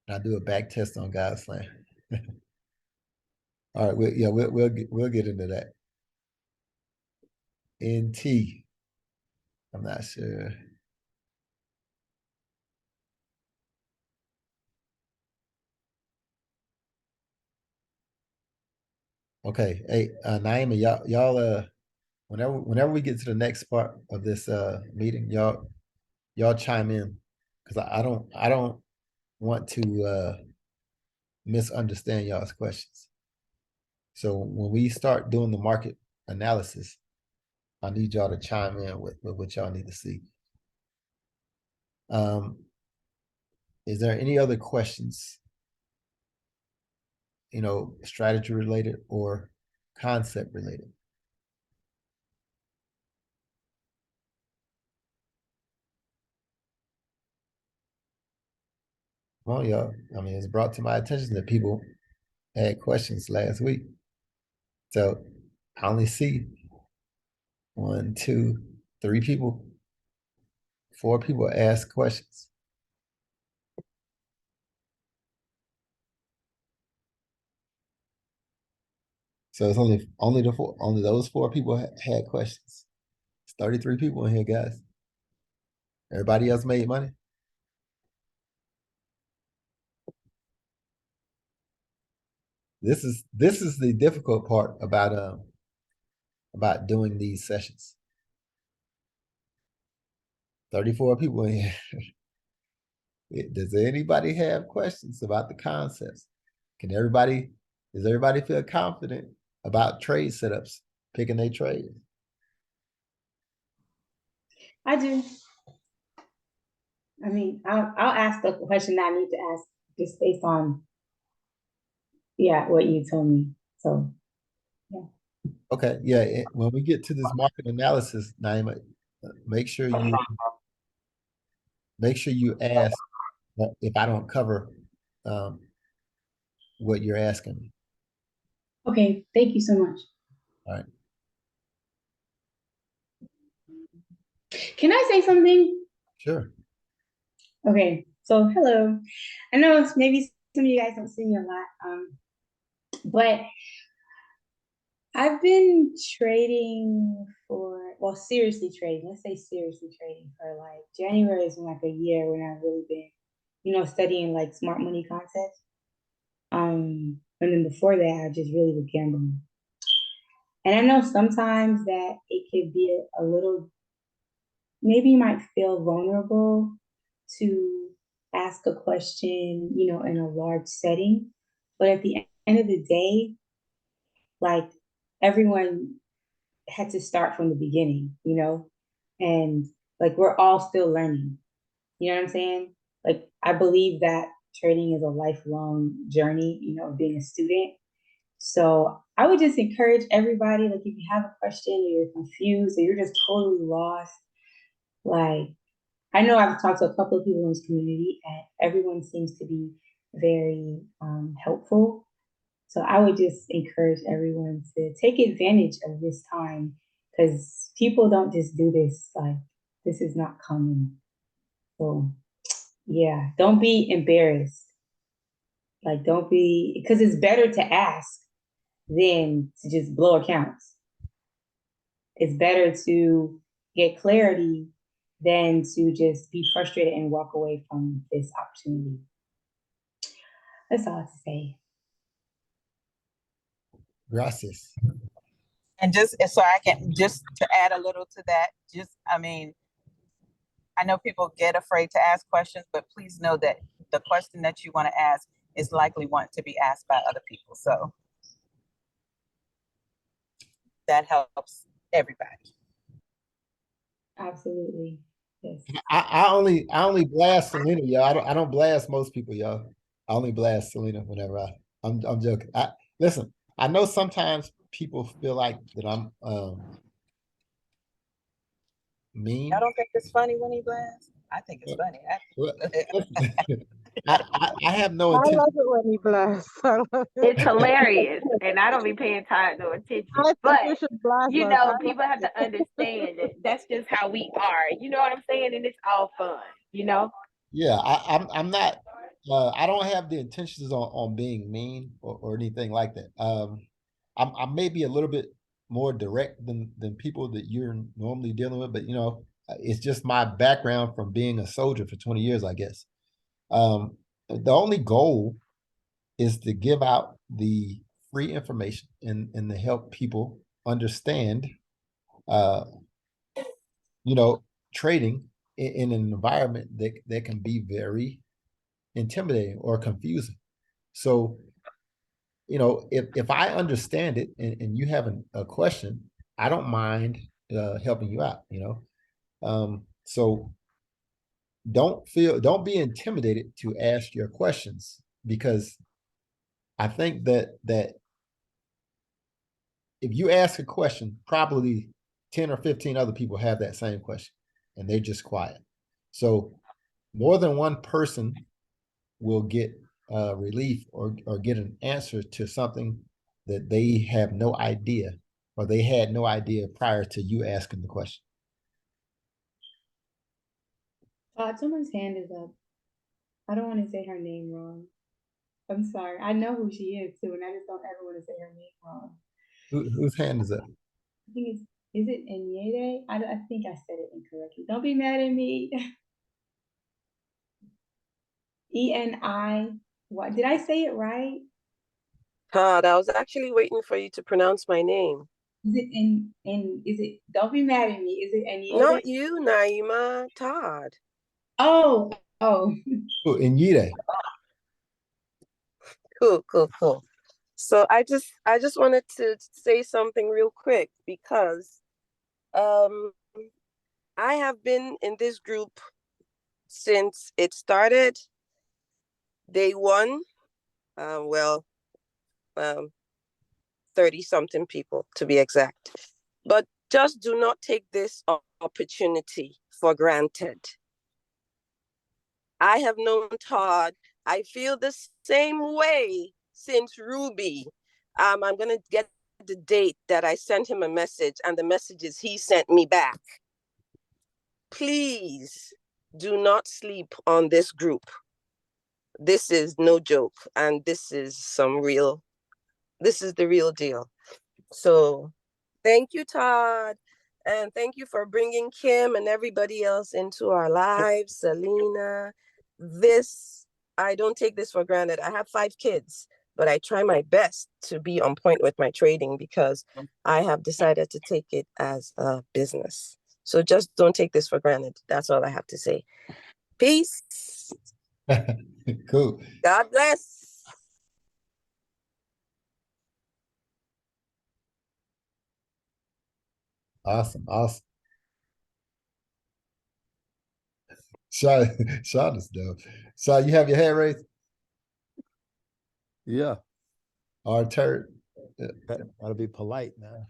I'll do a back test on God's plan. All right. We'll get into that. NT. I'm not sure. Okay. Hey, Naima, y'all, whenever we get to the next part of this meeting, y'all chime in, because I don't want to misunderstand y'all's questions. So when we start doing the market analysis, I need y'all to chime in with what y'all need to see. Um, is there any other questions, strategy related or concept related? Well, y'all, I mean, it's brought to my attention that people had questions last week. So I only see one, two, three people, four people ask questions. So it's only those four people had questions. It's 33 people in here, guys. Everybody else made money. This is the difficult part about doing these sessions. 34 people in here. Does anybody have questions about the concepts? Does everybody feel confident about trade setups, picking their trade? I do. I mean, I'll ask the question I need to ask just based on, yeah, what you told me. So, yeah. Okay, yeah. When we get to this market analysis, Naima, make sure you ask if I don't cover um, what you're asking me. Okay, thank you so much. All right. Can I say something? Sure. Okay, so hello. I know maybe some of you guys don't see me a lot, but I've been trading well, seriously trading. Let's say seriously trading for like January has been like a year when I've really been, studying like smart money concepts. And then before that, I just really was gambling. And I know sometimes that it could be a little, maybe you might feel vulnerable to ask a question, in a large setting. But at the end of the day, like everyone had to start from the beginning, and like we're all still learning. You know what I'm saying? Like I believe that trading is a lifelong journey, being a student. So I would just encourage everybody, like if you have a question or you're confused or you're just totally lost, like I know I've talked to a couple of people in this community and everyone seems to be very helpful. So I would just encourage everyone to take advantage of this time because people don't just do this. Like this is not common. So yeah, don't be embarrassed. Like, don't be, because it's better to ask than to just blow accounts. It's better to get clarity than to just be frustrated and walk away from this opportunity. That's all I have to say. Gracias. And just so I can just to add a little to that, I mean, I know people get afraid to ask questions, but please know that the question that you want to ask is likely want to be asked by other people. So that helps everybody. Absolutely. Yes. I only blast Selena, y'all. I don't blast most people, y'all. I only blast Selena whenever I'm joking. Listen, I know sometimes people feel like that I'm mean. I don't think it's funny when he blasts. I think it's funny. Listen, I have no I intention. love it when he blasts. It's hilarious, and I don't be paying no attention. I think But we should blast you us. know, people have to understand that that's just how we are. You know what I'm saying? And it's all fun. You know. Yeah, I'm not. I don't have the intentions on being mean or anything like that. I may be a little bit more direct than people that you're normally dealing with, but it's just my background from being a soldier for 20 years, I guess. The only goal is to give out the free information and to help people understand, uh, trading in an environment that can be very intimidating or confusing. So, if I understand it and you have a question, I don't mind helping you out, so don't be intimidated to ask your questions, because I think that if you ask a question, probably 10 or 15 other people have that same question and they're just quiet. So more than one person will get relief or get an answer to something that they have no idea, or they had no idea prior to you asking the question. Someone's hand is up. I don't want to say her name wrong. I'm sorry. I know who she is too, and I just don't ever want to say her name wrong. Whose hand is up? I think is it Enyede? I think I said it incorrectly. Don't be mad at me. ENI. What did I say it right? Todd, I was actually waiting for you to pronounce my name. Is it is it, don't be mad at me. Is it Enyede? Not you, Naima, Todd. Oh. Enyede. Cool. So I just wanted to say something real quick, because I have been in this group since it started. Day one. 30-something people to be exact. But just do not take this opportunity for granted. I have known Todd. I feel the same way since Ruby. I'm going to get the date that I sent him a message and the messages he sent me back. Please do not sleep on this group. This is no joke, and this is the real deal. So thank you, Todd. And thank you for bringing Kim and everybody else into our lives. Selena, I don't take this for granted. I have 5 kids, but I try my best to be on point with my trading, because I have decided to take it as a business. So just don't take this for granted. That's all I have to say. Peace. Cool. God bless. Awesome. Sean is dope. So you have your hand raised? Yeah. Or turd? Gotta be polite now.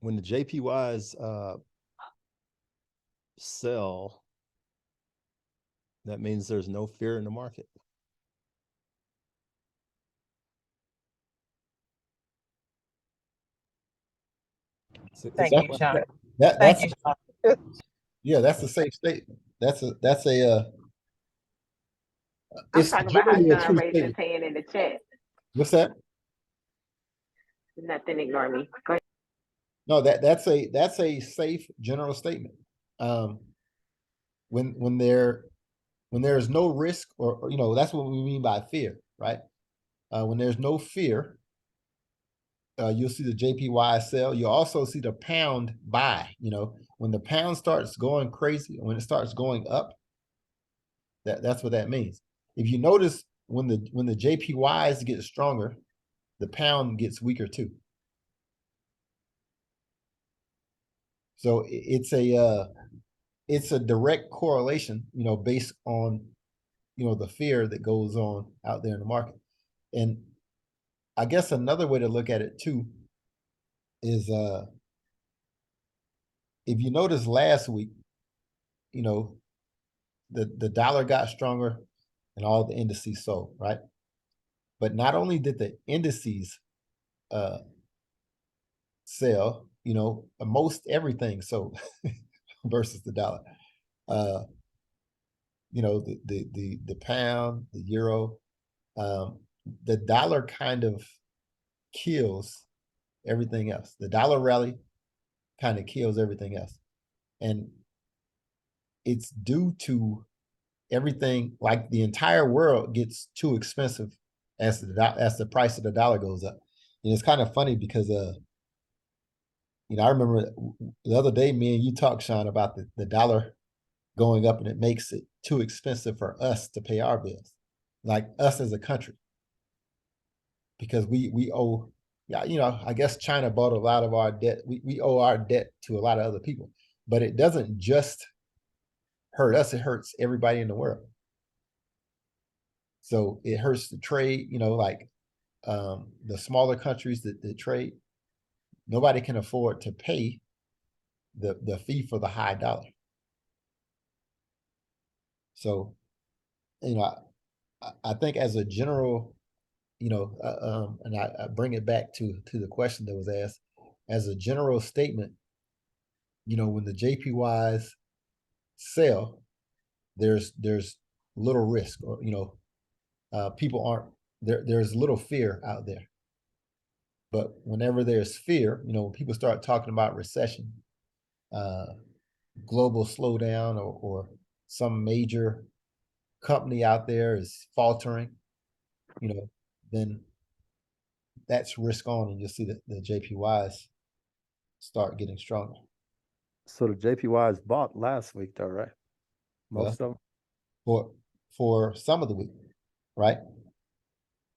When the JPYs sell, that means there's no fear in the market. Thank you, Sean. That's Thank you, Sean. yeah, that's a safe statement. That's a I'm It's talking about how generally a Sean true raised his statement. hand in the chat. What's that? Nothing, ignore me. Go ahead. No, that's a safe general statement. Um, when there's no risk, or that's what we mean by fear, right? When there's no fear, you'll see the JPY sell. You'll also see the pound buy. When the pound starts going crazy, when it starts going up, that's what that means. If you notice, when the JPYs get stronger, the pound gets weaker too. So it's a direct correlation, based on the fear that goes on out there in the market. And I guess another way to look at it too is if you notice last week, the dollar got stronger and all the indices sold, right? But not only did the indices sell, most everything sold versus the dollar. The pound, the euro, the dollar kind of kills everything else. The dollar rally kind of kills everything else. And it's due to everything, like the entire world gets too expensive as the price of the dollar goes up. And it's kind of funny because I remember the other day me and you talked, Sean, about the dollar going up, and it makes it too expensive for us to pay our bills, like us as a country, because we owe. Yeah, I guess China bought a lot of our debt. We owe our debt to a lot of other people, but it doesn't just hurt us, it hurts everybody in the world. So it hurts the trade, like the smaller countries that trade. Nobody can afford to pay the fee for the high dollar. So, I think as a general, and I bring it back to the question that was asked, as a general statement, when the JPYs sell, there's little risk, or people aren't there. There's little fear out there. But whenever there's fear, when people start talking about recession, global slowdown, or some major company out there is faltering, then that's risk on, and you'll see that the JPYs start getting stronger. So the JPYs bought last week, though, right? Most of them. For some of the week, right?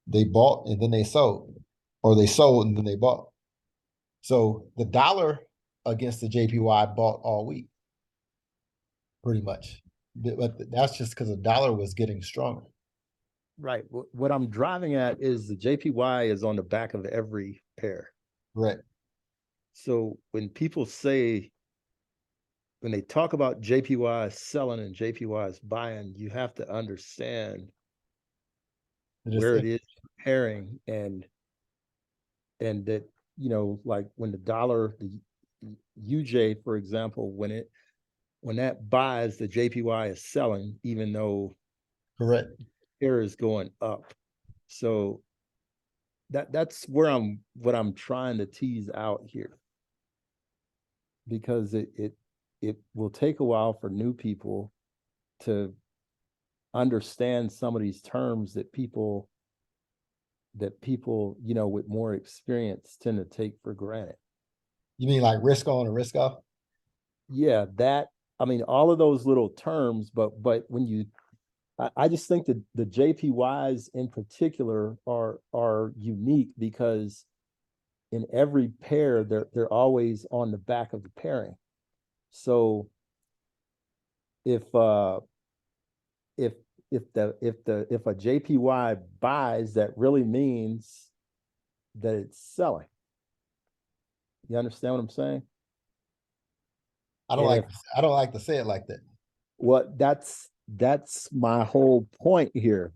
They bought and then they sold, or they sold and then they bought. So the dollar against the JPY bought all week, pretty much. But that's just because the dollar was getting stronger. Right. What I'm driving at is the JPY is on the back of every pair. Right. So when people when they talk about JPY selling and JPY buying, you have to understand where it is comparing, and that, like when the dollar, the UJ, for example, when that buys, the JPY is selling, even though correct pair is going up. So that's what I'm trying to tease out here, because it will take a while for new people to understand some of these terms that people with more experience tend to take for granted. You mean like risk on and risk off? Yeah, all of those little terms, but when I just think that the JPYs in particular are unique, because in every pair they're always on the back of the pairing. So if a JPY buys, that really means that it's selling. You understand what I'm saying? I don't like to say it like that. Well, that's my whole point here,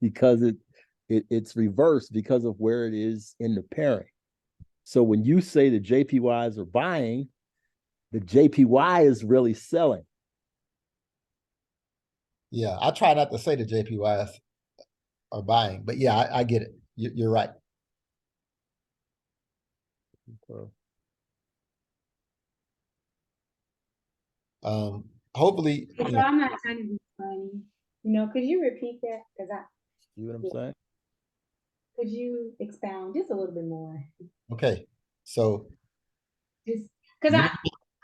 because it's reversed because of where it is in the pairing. So when you say the JPYs are buying, the JPY is really selling. Yeah, I try not to say the JPYs are buying, but yeah, I get it. You're right. So, Hopefully, So I'm not trying to be funny. Could you repeat that? Because you know what I'm saying? could you expound just a little bit more? okay. So Just because you know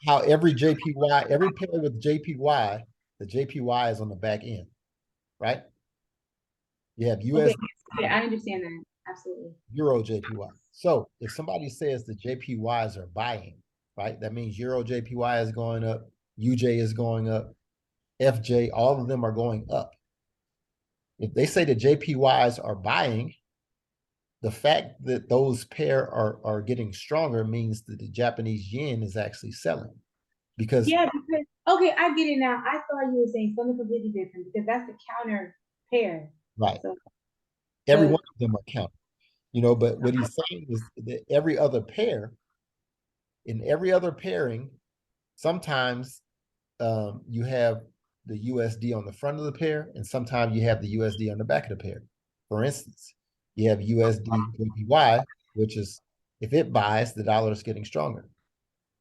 how every JPY, every pair with JPY, the JPY is on the back end, right? You have US okay, yeah, I understand that. Absolutely. Euro JPY. So if somebody says the JPYs are buying, right, that means Euro JPY is going up, UJ is going up, FJ, all of them are going up. If they say the JPYs are buying, the fact that those pair are getting stronger means that the Japanese yen is actually selling. Because Yeah, because okay, I get it now. I thought you were saying something completely different because that's the counter pair. right, So every the one of them are counting. But what he's saying is that every other pair, in every other pairing, sometimes you have the USD on the front of the pair, and sometimes you have the USD on the back of the pair. For instance, you have USD JPY, which is if it buys, the dollar is getting stronger.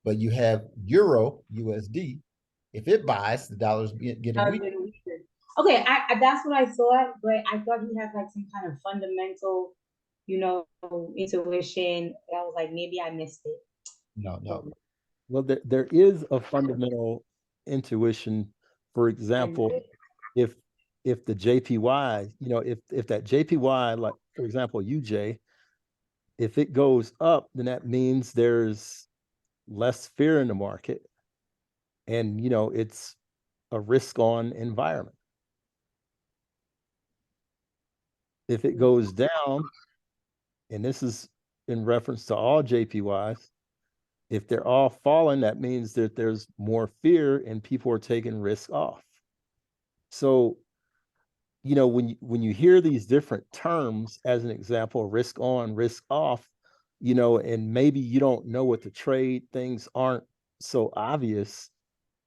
But you have Euro USD. If it buys, the dollar is getting weaker. okay, that's what I thought, but I thought you had like some kind of fundamental, intuition. I was like, maybe I missed it. No, no. Well, there is a fundamental intuition. For example, if the JPY, if that JPY, like for example, UJ, if it goes up, then that means there's less fear in the market, and it's a risk-on environment. If it goes down, and this is in reference to all JPYs, if they're all falling, that means that there's more fear and people are taking risk off. So, when you hear these different terms, as an example, risk on, risk off, and maybe you don't know what to trade, things aren't so obvious.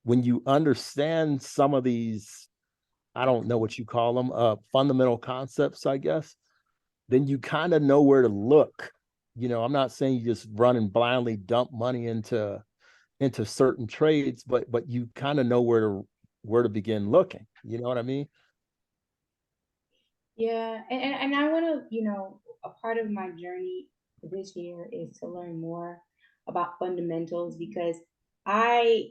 When you understand some of these, I don't know what you call them, fundamental concepts, I guess, then you kind of know where to look. I'm not saying you just run and blindly dump money into certain trades, but you kind of know where to begin looking. You know what I mean? Yeah, and I want to, a part of my journey this year is to learn more about fundamentals because I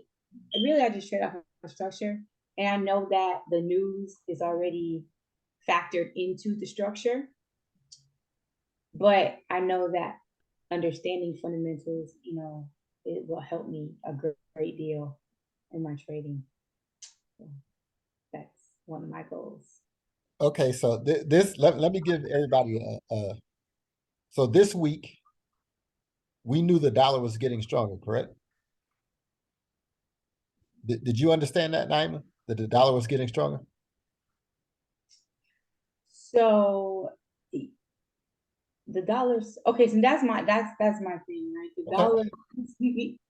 I just trade off a structure, and I know that the news is already factored into the structure, but I know that understanding fundamentals, it will help me a great deal in my trading. So that's one of my goals. Okay, so this let me give everybody so this week we knew the dollar was getting stronger, correct? Did you understand that, Naima? That the dollar was getting stronger? So the dollars, okay, so that's my thing, right? The Okay. dollar,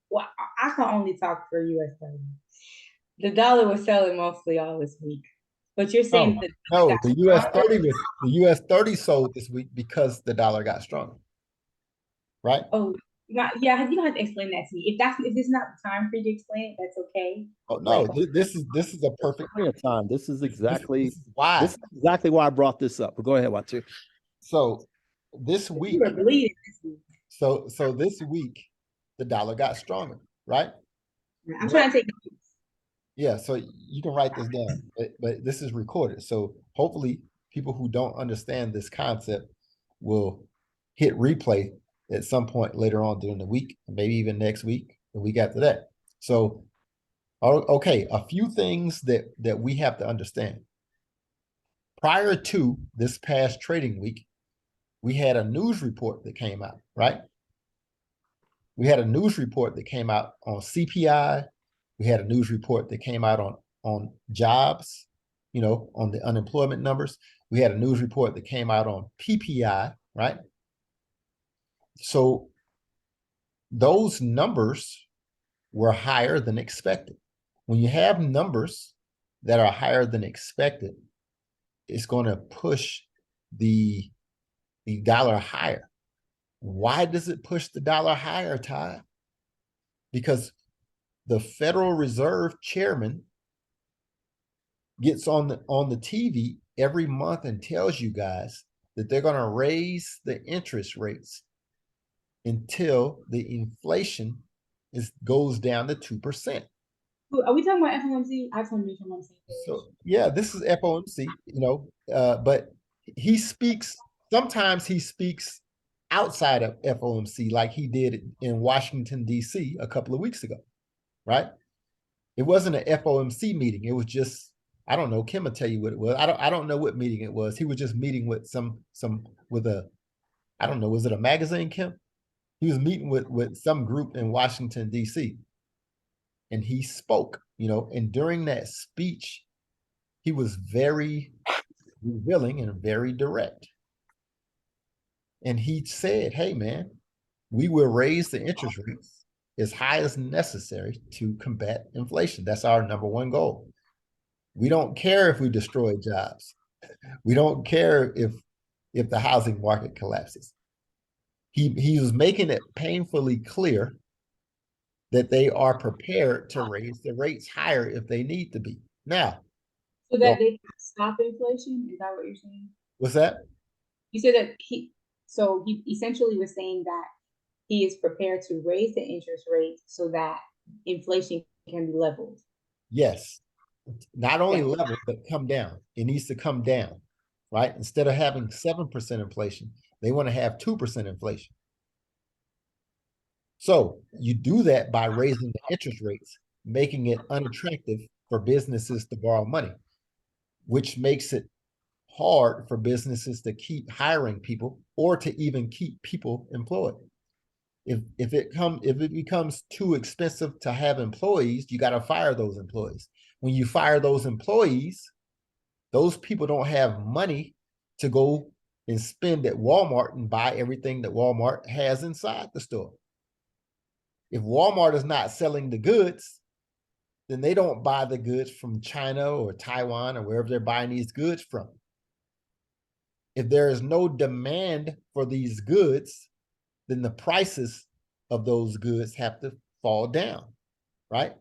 well, I can only talk for US dollar. The dollar was selling mostly all this week. But you're saying that No, the US 30 sold this week because the dollar got stronger. Right? oh yeah, you don't have to explain that to me. If it's not the time for you to explain it, that's okay. Oh no, But this is a perfect Time. This is exactly this is why. this is exactly why I brought this up. But go ahead, Watu. So this you week, were bleeding this week. so this week the dollar got stronger, right? I'm But trying to take yeah, so you can write this down, but this is recorded. So hopefully people who don't understand this concept will hit replay at some point later on during the week, maybe even next week, the week after that. So, okay, a few things that we have to understand. Prior to this past trading week, we had a news report that came out, right? We had a news report that came out on CPI. We had a news report that came out on jobs, on the unemployment numbers. We had a news report that came out on PPI, right? So those numbers were higher than expected. When you have numbers that are higher than expected, it's going to push the dollar higher. Why does it push the dollar higher, Todd? Because the Federal Reserve chairman gets on the TV every month and tells you guys that they're going to raise the interest rates until the inflation goes down to 2%. Are we talking about FOMC? I just want to make sure I'm on the same page. So yeah, this is FOMC, but he speaks, sometimes he speaks outside of FOMC like he did in Washington, D.C. a couple of weeks ago, right? It wasn't an FOMC meeting. It was just, I don't know, Kim will tell you what it was. I don't know what meeting it was. He was just meeting with I don't know, was it a magazine, Kim? He was meeting with some group in Washington, D.C. And he spoke, and during that speech, he was very revealing and very direct. And he said, hey, man, we will raise the interest rates as high as necessary to combat inflation. That's our number one goal. We don't care if we destroy jobs. We don't care if the housing market collapses. He was making it painfully clear that they are prepared to raise the rates higher if they need to be. Now, so that they can stop inflation? Is that what you're saying? What's that? You said that he essentially was saying that he is prepared to raise the interest rates so that inflation can be leveled. Yes. Not only level, but come down. It needs to come down, right? Instead of having 7% inflation, they want to have 2% inflation. So you do that by raising the interest rates, making it unattractive for businesses to borrow money, which makes it hard for businesses to keep hiring people or to even keep people employed. If it becomes too expensive to have employees, you got to fire those employees. When you fire those employees, those people don't have money to go and spend at Walmart and buy everything that Walmart has inside the store. If Walmart is not selling the goods, then they don't buy the goods from China or Taiwan or wherever they're buying these goods from. If there is no demand for these goods, then the prices of those goods have to fall down, right?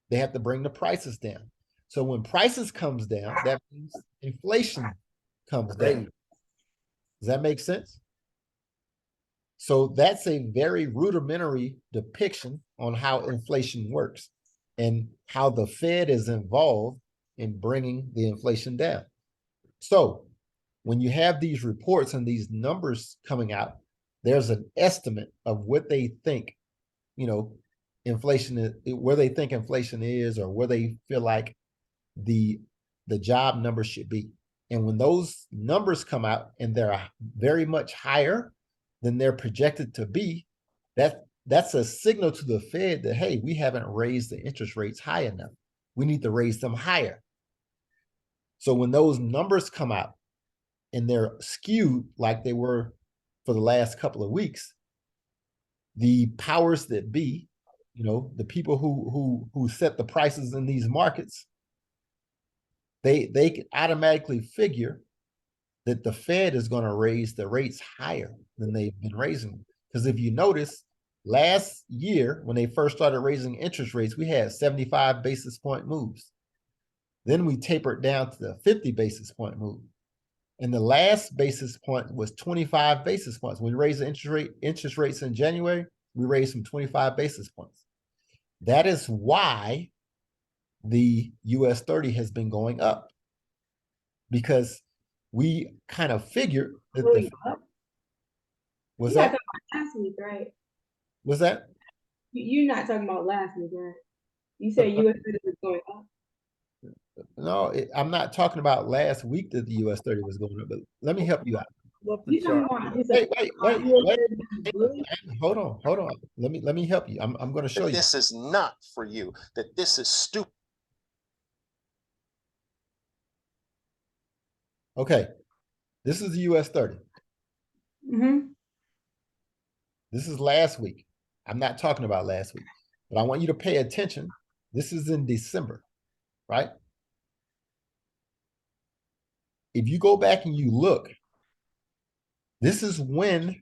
They have to bring the prices down. So when prices comes down, that means inflation comes down. Does that make sense? So that's a very rudimentary depiction on how inflation works and how the Fed is involved in bringing the inflation down. So when you have these reports and these numbers coming out, there's an estimate of what they think, inflation is, where they think inflation is, or where they feel like the job numbers should be. And when those numbers come out and they're very much higher than they're projected to be, that's a signal to the Fed that, hey, we haven't raised the interest rates high enough. We need to raise them higher. So when those numbers come out and they're skewed like they were for the last couple of weeks, the powers that be, the people who set the prices in these markets, they can automatically figure that the Fed is going to raise the rates higher than they've been raising. Because if you notice, last year, when they first started raising interest rates, we had 75 basis point moves. Then we tapered down to the 50 basis point move. And the last basis point was 25 basis points. When we raised the interest rates in January, we raised them 25 basis points. That is why the US 30 has been going up, because we kind of figured that Going up? Was You're that not talking about last week, right? was that You're not talking about last week, right? You said US 30 was going up. No, I'm not talking about last week that the US 30 was going up, but let me help you out. You talking about just Wait. Hold on. Let me help you. I'm going to show you. This is not for you, that this is stupid. Okay. This is the US 30. Mm-hmm. This is last week. I'm not talking about last week, but I want you to pay attention. This is in December. right? If you go back and you look, this is when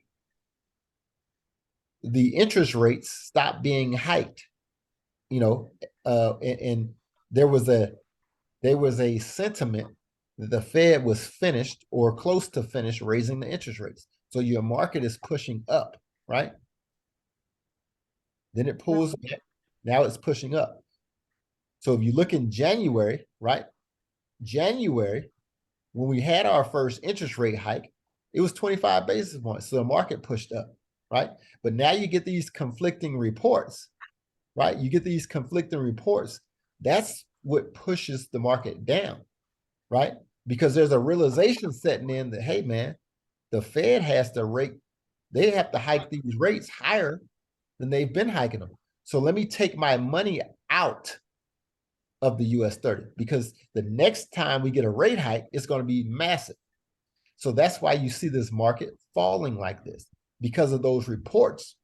the interest rates stopped being hiked, you know, and there was a sentiment that the Fed was finished or close to finished raising the interest rates. So your market is pushing up, right? Then it pulls back. Now it's pushing up. So if you look in January, right? January, when we had our first interest rate hike, it was 25 basis points. So the market pushed up, right? But now you get these conflicting reports, right? You get these conflicting reports. That's what pushes the market down, right? Because there's a realization setting in that, hey, man, the Fed has to rate, they have to hike these rates higher than they've been hiking them. So let me take my money out of the US 30 because the next time we get a rate hike, it's going to be massive. So that's why you see this market falling like this because of those reports.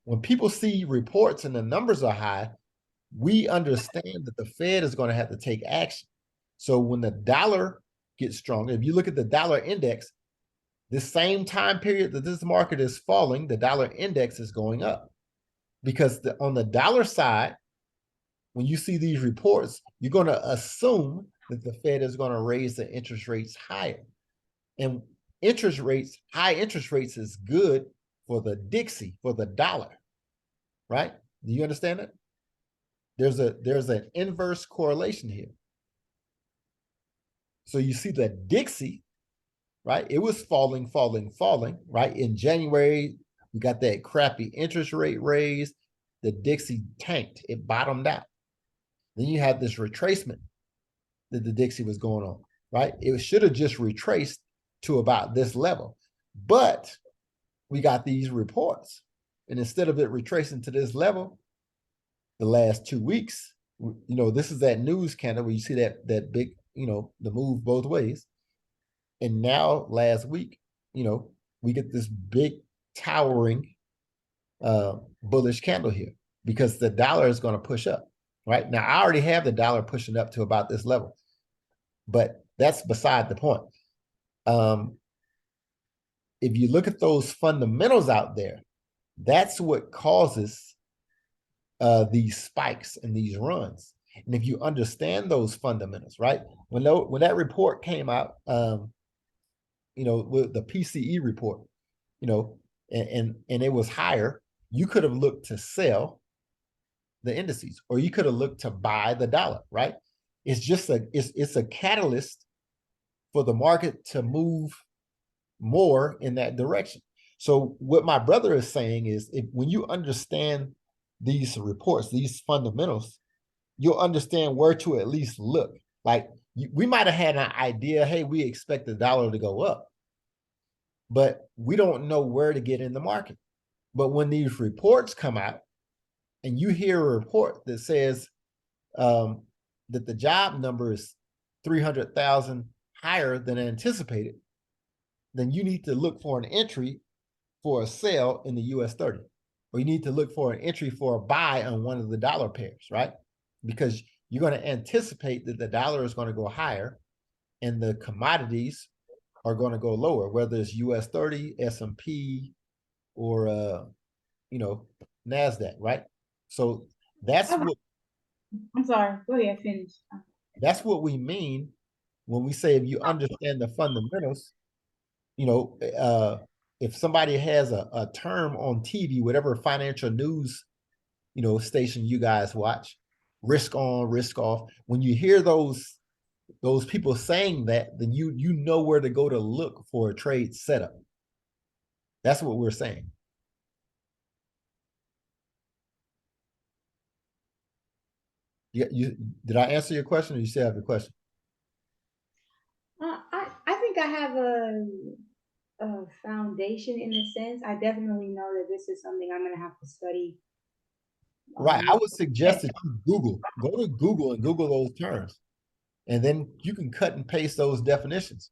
When people see reports and the numbers are high, we understand that the Fed is going to have to take action. So when the dollar gets stronger, if you look at the dollar index, the same time period that this market is falling, the dollar index is going up. Because on the dollar side, when you see these reports, you're going to assume that the Fed is going to raise the interest rates higher. And interest rates, high interest rates is good for the Dixie, for the dollar, right? Do you understand it? There's an inverse correlation here. So you see the Dixie, right? It was falling, right? In January, we got that crappy interest rate raise. The Dixie tanked. It bottomed out. Then you had this retracement that the Dixie was going on, right? It should have just retraced to about this level. But we got these reports. And instead of it retracing to this level, the last 2 weeks, this is that news candle where you see that big, the move both ways. And now last week, we get this big towering bullish candle here because the dollar is going to push up, right? Now, I already have the dollar pushing up to about this level, but that's beside the point. If you look at those fundamentals out there, that's what causes these spikes and these runs. And if you understand those fundamentals, right? When that report came out, with the PCE report, and it was higher, you could have looked to sell the indices, or you could have looked to buy the dollar, right? It's just it's a catalyst for the market to move more in that direction. So what my brother is saying is when you understand these reports, these fundamentals, you'll understand where to at least look. Like we might have had an idea, hey, we expect the dollar to go up, but we don't know where to get in the market. But when these reports come out and you hear a report that says that the job number is 300,000 higher than anticipated, then you need to look for an entry for a sell in the US 30, or you need to look for an entry for a buy on one of the dollar pairs, right? Because you're going to anticipate that the dollar is going to go higher and the commodities are going to go lower, whether it's US 30, S&P, or NASDAQ, right? So that's what I'm sorry, go ahead, finish. That's what we mean when we say if you understand the fundamentals, if somebody has a term on TV, whatever financial news, station you guys watch, risk on, risk off, when you hear those people saying that, then you know where to go to look for a trade setup. That's what we're saying. Did I answer your question, or you still have a question? I think I have a foundation in a sense. I definitely know that this is something I'm going to have to study. Right. I would suggest that you go to Google and Google those terms. And then you can cut and paste those definitions.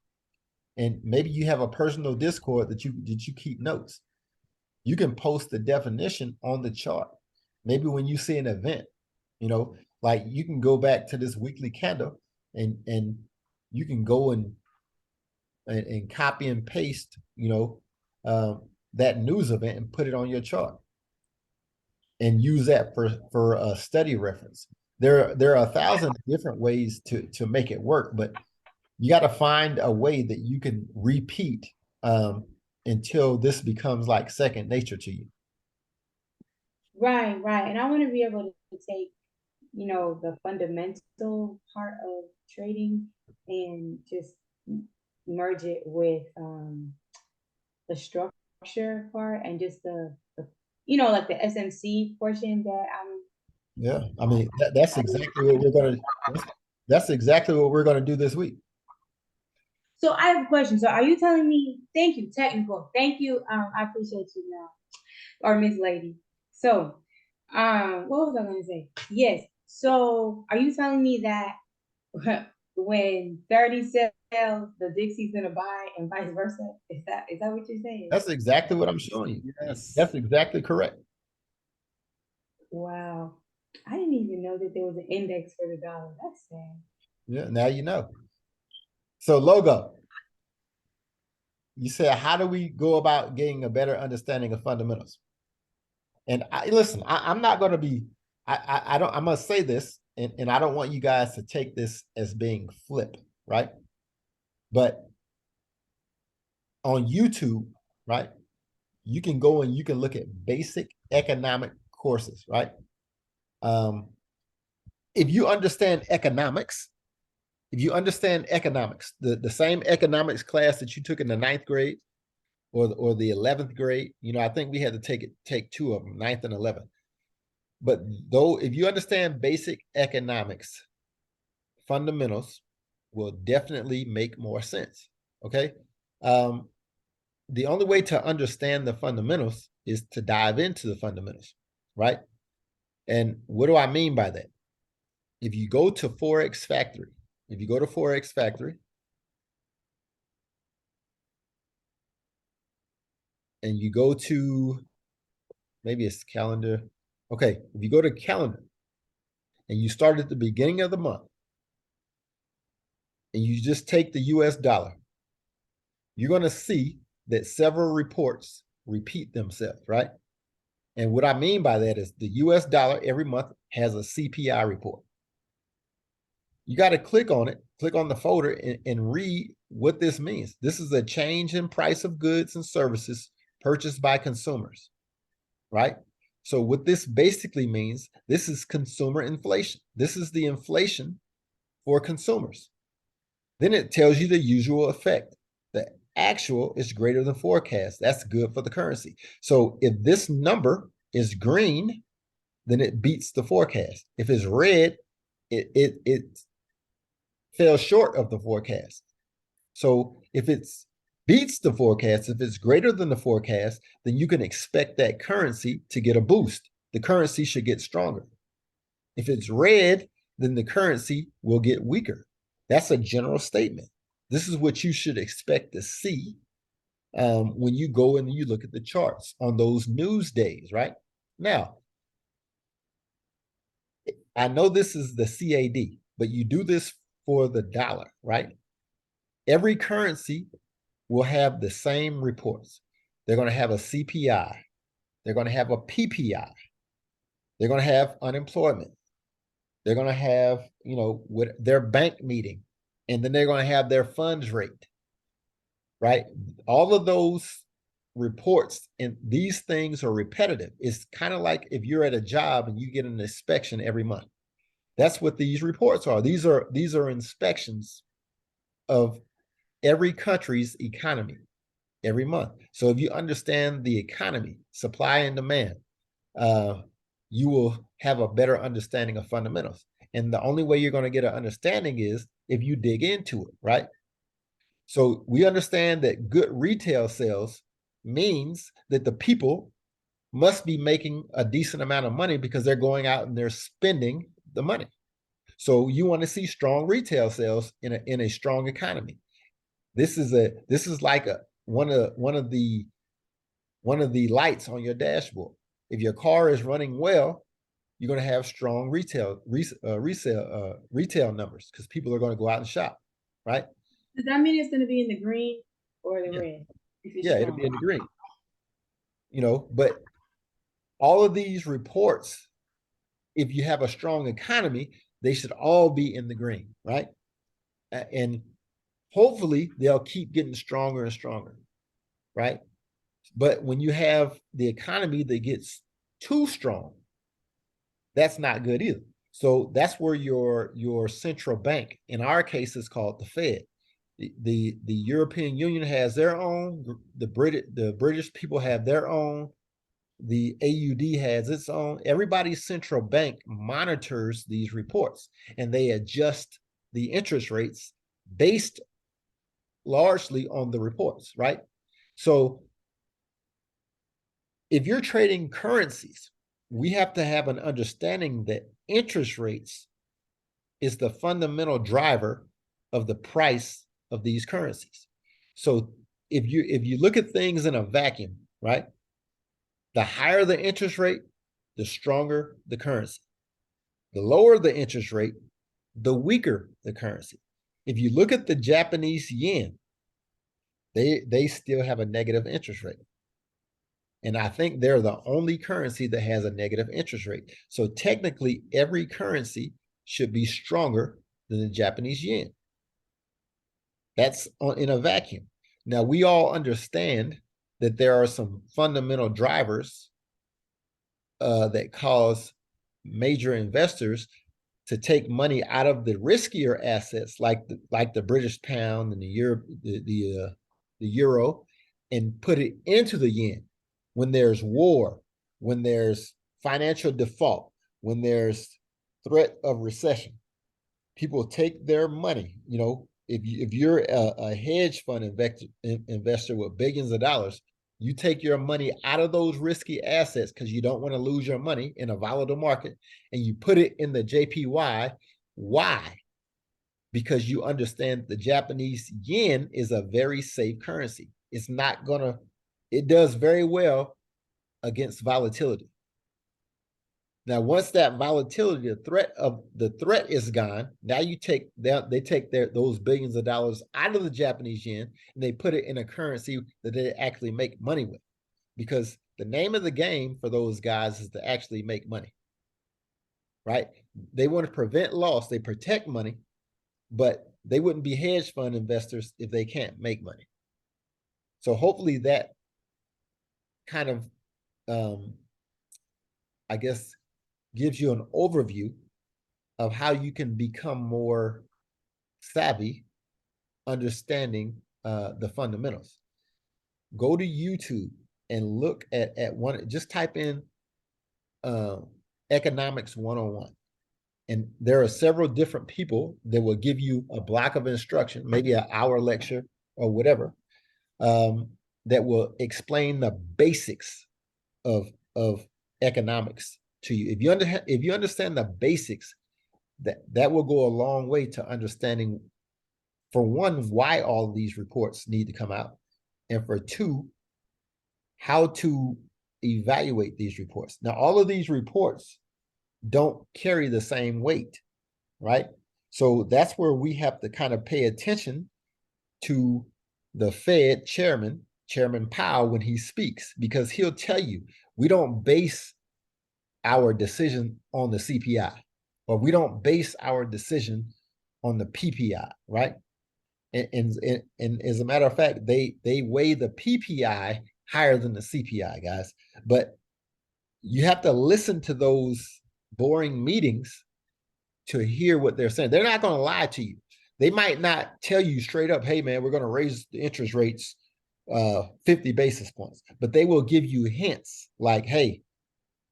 And maybe you have a personal Discord that you keep notes. You can post the definition on the chart. Maybe when you see an event, Like you can go back to this weekly candle and you can go and copy and paste, that news event and put it on your chart and use that for a study reference. There are 1,000 different ways to make it work, but you got to find a way that you can repeat until this becomes like second nature to you. Right. And I want to be able to take, the fundamental part of trading and just merge it with the structure part and just the like the SMC portion that I'm. Yeah, I mean that's exactly what that's exactly what we're gonna do this week. So I have a question. So are you telling me? Thank you, technical. Thank you. I appreciate you now, or Miss Lady. So, what was I going to say? Yes. So are you telling me that when 30 sells, the Dixie's gonna buy, and vice versa? Is that what you're saying? That's exactly what I'm showing you. Yes. That's exactly correct. Wow. I didn't even know that there was an index for the dollar. That's sad. Yeah, now you know. So Logo, you said, how do we go about getting a better understanding of fundamentals? And listen, I'm not going to be, I'm going to say this, and I don't want you guys to take this as being flip, right? But on YouTube, right, you can go and you can look at basic economic courses, right? If you understand economics, the same economics class that you took in the 9th grade or the 11th grade, I think we had to take two of them, 9th and 11th. But though, if you understand basic economics, fundamentals will definitely make more sense. Okay. The only way to understand the fundamentals is to dive into the fundamentals, right? And what do I mean by that? If you go to Forex Factory, and you go to, maybe it's calendar. Okay, if you go to calendar and you start at the beginning of the month and you just take the US dollar, you're going to see that several reports repeat themselves, right? And what I mean by that is the US dollar every month has a CPI report. You got to click on it, click on the folder and read what this means. This is a change in price of goods and services purchased by consumers, right? So what this basically means, this is consumer inflation. This is the inflation for consumers. Then it tells you the usual effect. The actual is greater than forecast. That's good for the currency. So if this number is green, then it beats the forecast. If it's red, it fell short of the forecast. So if it's beats the forecast, if it's greater than the forecast, then you can expect that currency to get a boost. The currency should get stronger. If it's red, then the currency will get weaker. That's a general statement. This is what you should expect to see when you go and you look at the charts on those news days, right? Now, I know this is the CAD, but you do this for the dollar, right? Every currency will have the same reports. They're going to have a CPI. They're going to have a PPI. They're going to have unemployment. They're going to have, what their bank meeting, and then they're going to have their funds rate, right? All of those reports and these things are repetitive. It's kind of like if you're at a job and you get an inspection every month. That's what these reports are. These are inspections of every country's economy every month. So if you understand the economy, supply and demand, you will have a better understanding of fundamentals. And the only way you're going to get an understanding is if you dig into it, right? So we understand that good retail sales means that the people must be making a decent amount of money because they're going out and they're spending the money. So you want to see strong retail sales in a strong economy. This is like one of the lights on your dashboard. If your car is running well, you're going to have strong retail numbers because people are going to go out and shop, right? Does that mean it's going to be in the green or the Yeah. red? If it's Yeah, it'll strong? be in the green. You know, but all of these reports, if you have a strong economy, they should all be in the green, right? And hopefully they'll keep getting stronger and stronger, right? But when you have the economy that gets too strong, that's not good either. So that's where your central bank, in our case, is called the Fed. The European Union has their own. The British people have their own. The AUD has its own. Everybody's central bank monitors these reports, and they adjust the interest rates based largely on the reports, right? So if you're trading currencies, we have to have an understanding that interest rates is the fundamental driver of the price of these currencies. So if you look at things in a vacuum, right? The higher the interest rate, the stronger the currency. The lower the interest rate, the weaker the currency. If you look at the Japanese yen, they still have a negative interest rate. And I think they're the only currency that has a negative interest rate. So technically, every currency should be stronger than the Japanese yen. That's in a vacuum. Now, we all understand that there are some fundamental drivers that cause major investors to take money out of the riskier assets like the British pound and the euro and put it into the yen when there's war, when there's financial default, when there's threat of recession. People take their money, if you're a hedge fund investor with billions of dollars, you take your money out of those risky assets because you don't want to lose your money in a volatile market, and you put it in the JPY. Why? Because you understand the Japanese yen is a very safe currency. It does very well against volatility. Now, once that volatility, the threat is gone, now they take those billions of dollars out of the Japanese yen and they put it in a currency that they actually make money with. Because the name of the game for those guys is to actually make money, right? They want to prevent loss, they protect money, but they wouldn't be hedge fund investors if they can't make money. So hopefully that kind of, I guess, gives you an overview of how you can become more savvy understanding the fundamentals. Go to YouTube and look at one, just type in economics 101. And there are several different people that will give you a block of instruction, maybe an hour lecture or whatever, that will explain the basics of economics to you. If you understand the basics, that will go a long way to understanding, for one, why all of these reports need to come out, and for two, how to evaluate these reports. Now, all of these reports don't carry the same weight, right? So that's where we have to kind of pay attention to the Fed chairman, Chairman Powell, when he speaks, because he'll tell you, we don't base our decision on the CPI, or we don't base our decision on the PPI, right? And as a matter of fact, they weigh the PPI higher than the CPI, guys. But you have to listen to those boring meetings to hear what they're saying. They're not going to lie to you. They might not tell you straight up, hey, man, we're going to raise the interest rates 50 basis points, but they will give you hints like, hey,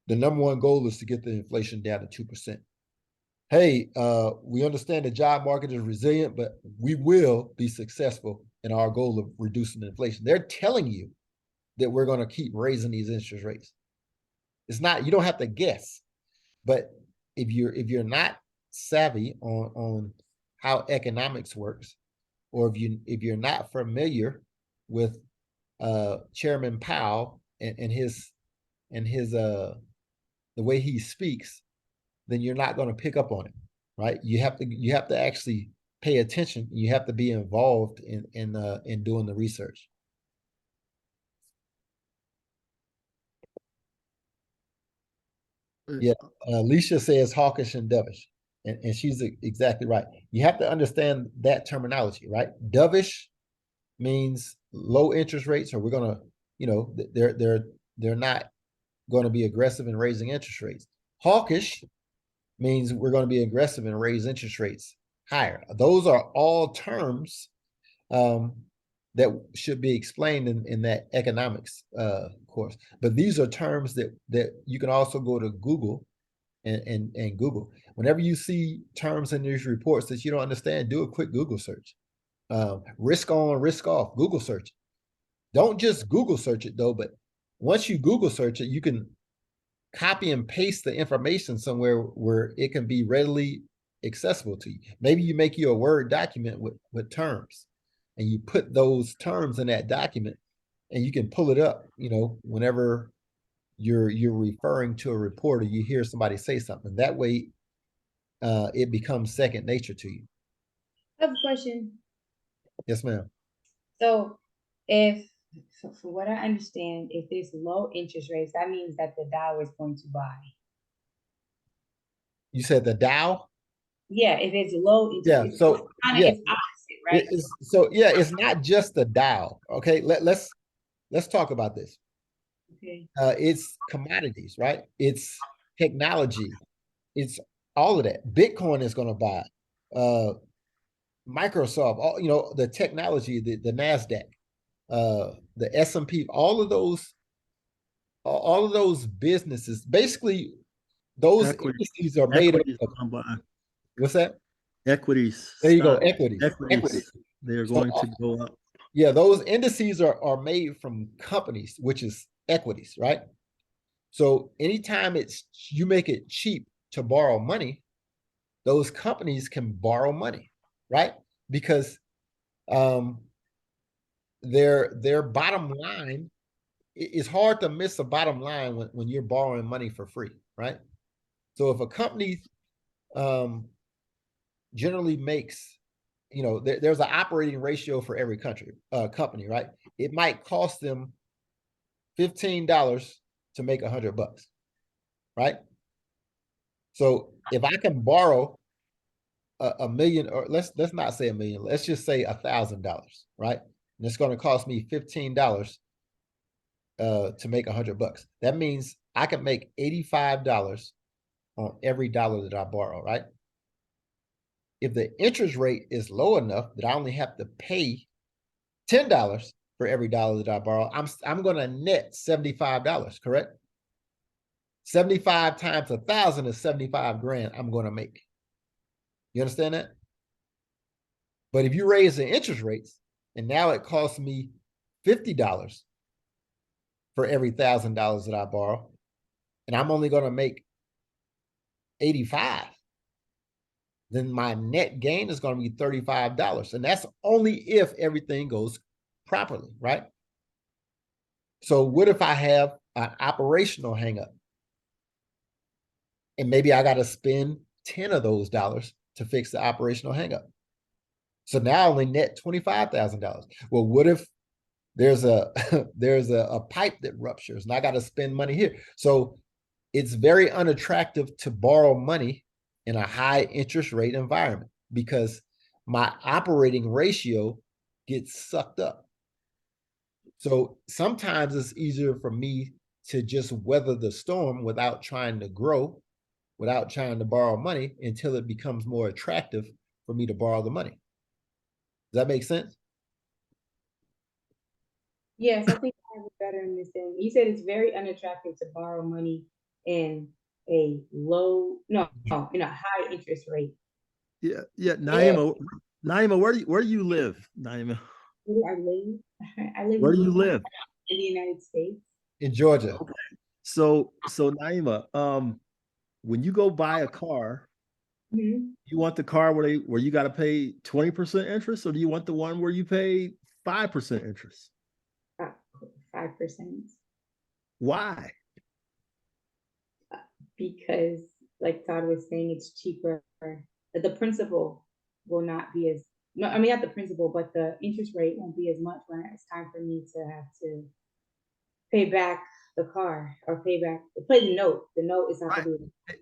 the number one goal is to get the inflation down to 2%. Hey, we understand the job market is resilient, but we will be successful in our goal of reducing inflation. They're telling you that we're going to keep raising these interest rates. It's not, you don't have to guess, but if you're not savvy on how economics works, or if you're not familiar with Chairman Powell and his the way he speaks, then you're not going to pick up on it, right? You have to actually pay attention. You have to be involved in doing the research. Yeah, Alicia says hawkish and dovish, and she's exactly right. You have to understand that terminology, right? Dovish means low interest rates, or we're gonna, they're not going to be aggressive in raising interest rates. Hawkish means we're going to be aggressive and raise interest rates higher. Those are all terms that should be explained in that economics course. But these are terms that you can also go to Google and Google. Whenever you see terms in these reports that you don't understand, do a quick Google search. Risk on, risk off, Google search. Don't just Google search it though, but once you Google search it, you can copy and paste the information somewhere where it can be readily accessible to you. Maybe you make you a Word document with terms, and you put those terms in that document, and you can pull it up, whenever you're referring to a report or you hear somebody say something. That way, it becomes second nature to you. I have a question. Yes, ma'am. So, for what I understand, if there's low interest rates, that means that the Dow is going to buy. You said the Dow? Yeah, if it's low interest, Yeah. So it's opposite, right? It's not just the Dow. Okay, let's talk about this. Okay. It's commodities, right? It's technology. It's all of that. Bitcoin is going to buy. Microsoft, all the technology, the Nasdaq, the S&P, all of those businesses. Basically, those indices are made Equities of. gonna buy. What's that? Equities. There you go. Stock. Equities. They're going to go up. Yeah, those indices are made from companies, which is equities, right? So anytime you make it cheap to borrow money, those companies can borrow money, right? Because their bottom line, it's hard to miss a bottom line when you're borrowing money for free, right? So if a company generally makes, there's an operating ratio for every company, right? It might cost them $15 to make $100, right? So if I can borrow a million, or let's not say a million, let's just say $1,000, right? And it's going to cost me $15 to make $100. That means I can make $85 on every dollar that I borrow, right? If the interest rate is low enough that I only have to pay $10 for every dollar that I borrow, I'm going to net $75, correct? 75 times 1,000 is 75 grand I'm going to make. You understand that? But if you raise the interest rates and now it costs me $50 for every $1,000 that I borrow, and I'm only going to make 85, then my net gain is going to be $35. And that's only if everything goes properly, right? So what if I have an operational hangup? And maybe I got to spend 10 of those dollars to fix the operational hangup. So now I only net $25,000. Well, what if there's a there's a pipe that ruptures and I got to spend money here? So it's very unattractive to borrow money in a high interest rate environment because my operating ratio gets sucked up. So sometimes it's easier for me to just weather the storm without trying to grow, without trying to borrow money until it becomes more attractive for me to borrow the money. Does that make sense? Yes, I think I have a better understanding. You said it's very unattractive to borrow money in a high interest rate. Yeah, Naima, where do you live, Naima? Where I live, I live Where do you live? in the United States. In Georgia. Okay. So Naima, when you go buy a car, Mm-hmm. you want the car where you got to pay 20% interest, or do you want the one where you pay 5% interest? 5%. Why? Because like Todd was saying, it's cheaper. That the principal will not be as no, I mean not the principal, but the interest rate won't be as much when it's time for me to have to pay back the car or pay the note. The note is not Right. gonna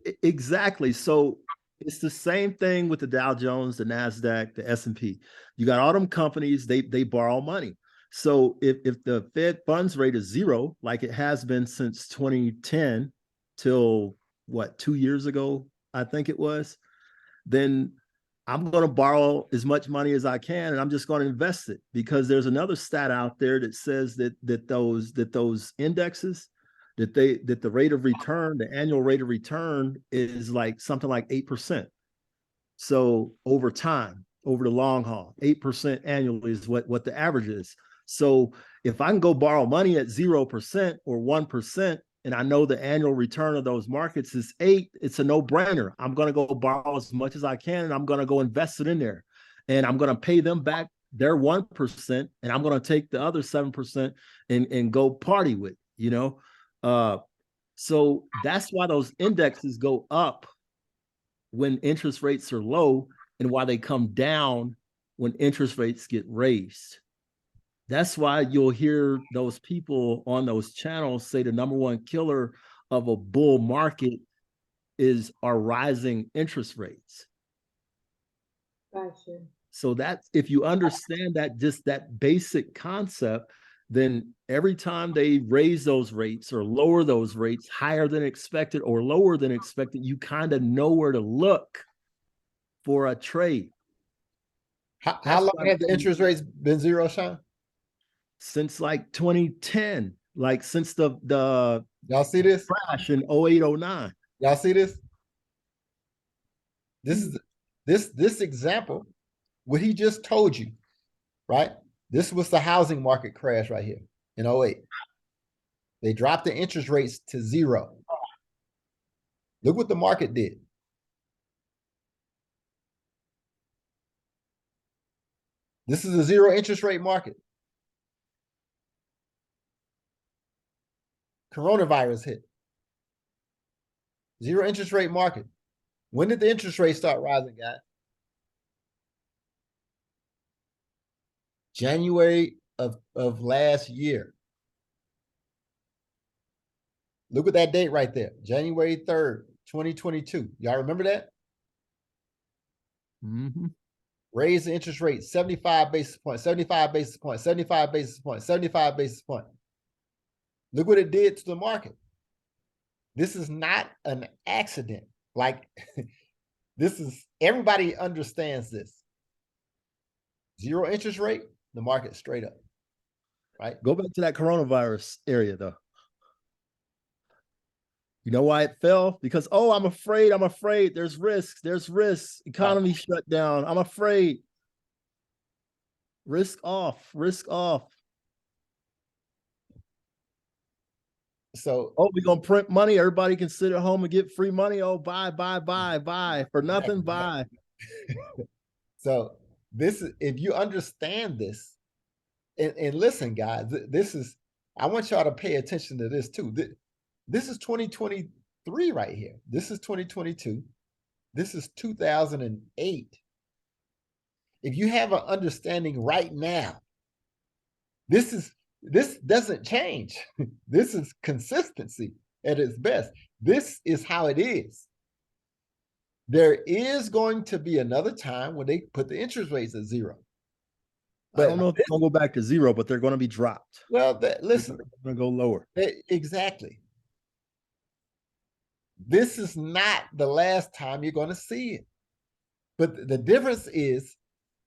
be Exactly. So it's the same thing with the Dow Jones, the Nasdaq, the S&P. You got all them companies, they borrow money. So if the Fed funds rate is zero, like it has been since 2010 till what, 2 years ago, I think it was, then I'm going to borrow as much money as I can, and I'm just going to invest it, because there's another stat out there that says that those indexes, that the rate of return, the annual rate of return, is like something like 8%. So over time, over the long haul, 8% annually is what the average is. So if I can go borrow money at 0% or 1%, and I know the annual return of those markets is 8, it's a no-brainer. I'm going to go borrow as much as I can, and I'm going to go invest it in there. And I'm going to pay them back their 1%, and I'm going to take the other 7% and go party with, you know? So that's why those indexes go up when interest rates are low, and why they come down when interest rates get raised. That's why you'll hear those people on those channels say the number one killer of a bull market is our rising interest rates. gotcha. So that's, if you understand that, just that basic concept, then every time they raise those rates or lower those rates higher than expected or lower than expected, you kind of know where to look for a trade. How long have the interest rates been zero, Sean? Since like 2010, like since the Y'all see this? crash in 0809. Y'all see this? This is this example, what he just told you, right? This was the housing market crash right here in 08. They dropped the interest rates to zero. Look what the market did. This is a zero interest rate market. Coronavirus hit. Zero interest rate market. When did the interest rate start rising, guys? January of last year. Look at that date right there. January 3rd, 2022. Y'all remember that? Mm-hmm. Raise the interest rate 75 basis points, 75 basis points, 75 basis points, 75 basis points. Look what it did to the market. This is not an accident. Like, this is, everybody understands this. Zero interest rate, the market straight up, right? Go back to that coronavirus area, though. You know why it fell? Because, oh, I'm afraid. There's risks. Economy shut down. I'm afraid. Risk off. So, oh, we're going to print money. Everybody can sit at home and get free money. Oh, buy. For nothing, buy. So this is, if you understand this, and listen, guys, this is, I want y'all to pay attention to this too. This is 2023 right here. This is 2022. This is 2008. If you have an understanding right now, this doesn't change. This is consistency at its best. This is how it is. There is going to be another time when they put the interest rates at zero. But I don't know if it's going to go back to zero, but they're going to be dropped. Well, listen, they're going to go lower. Exactly. This is not the last time you're going to see it. But the difference is,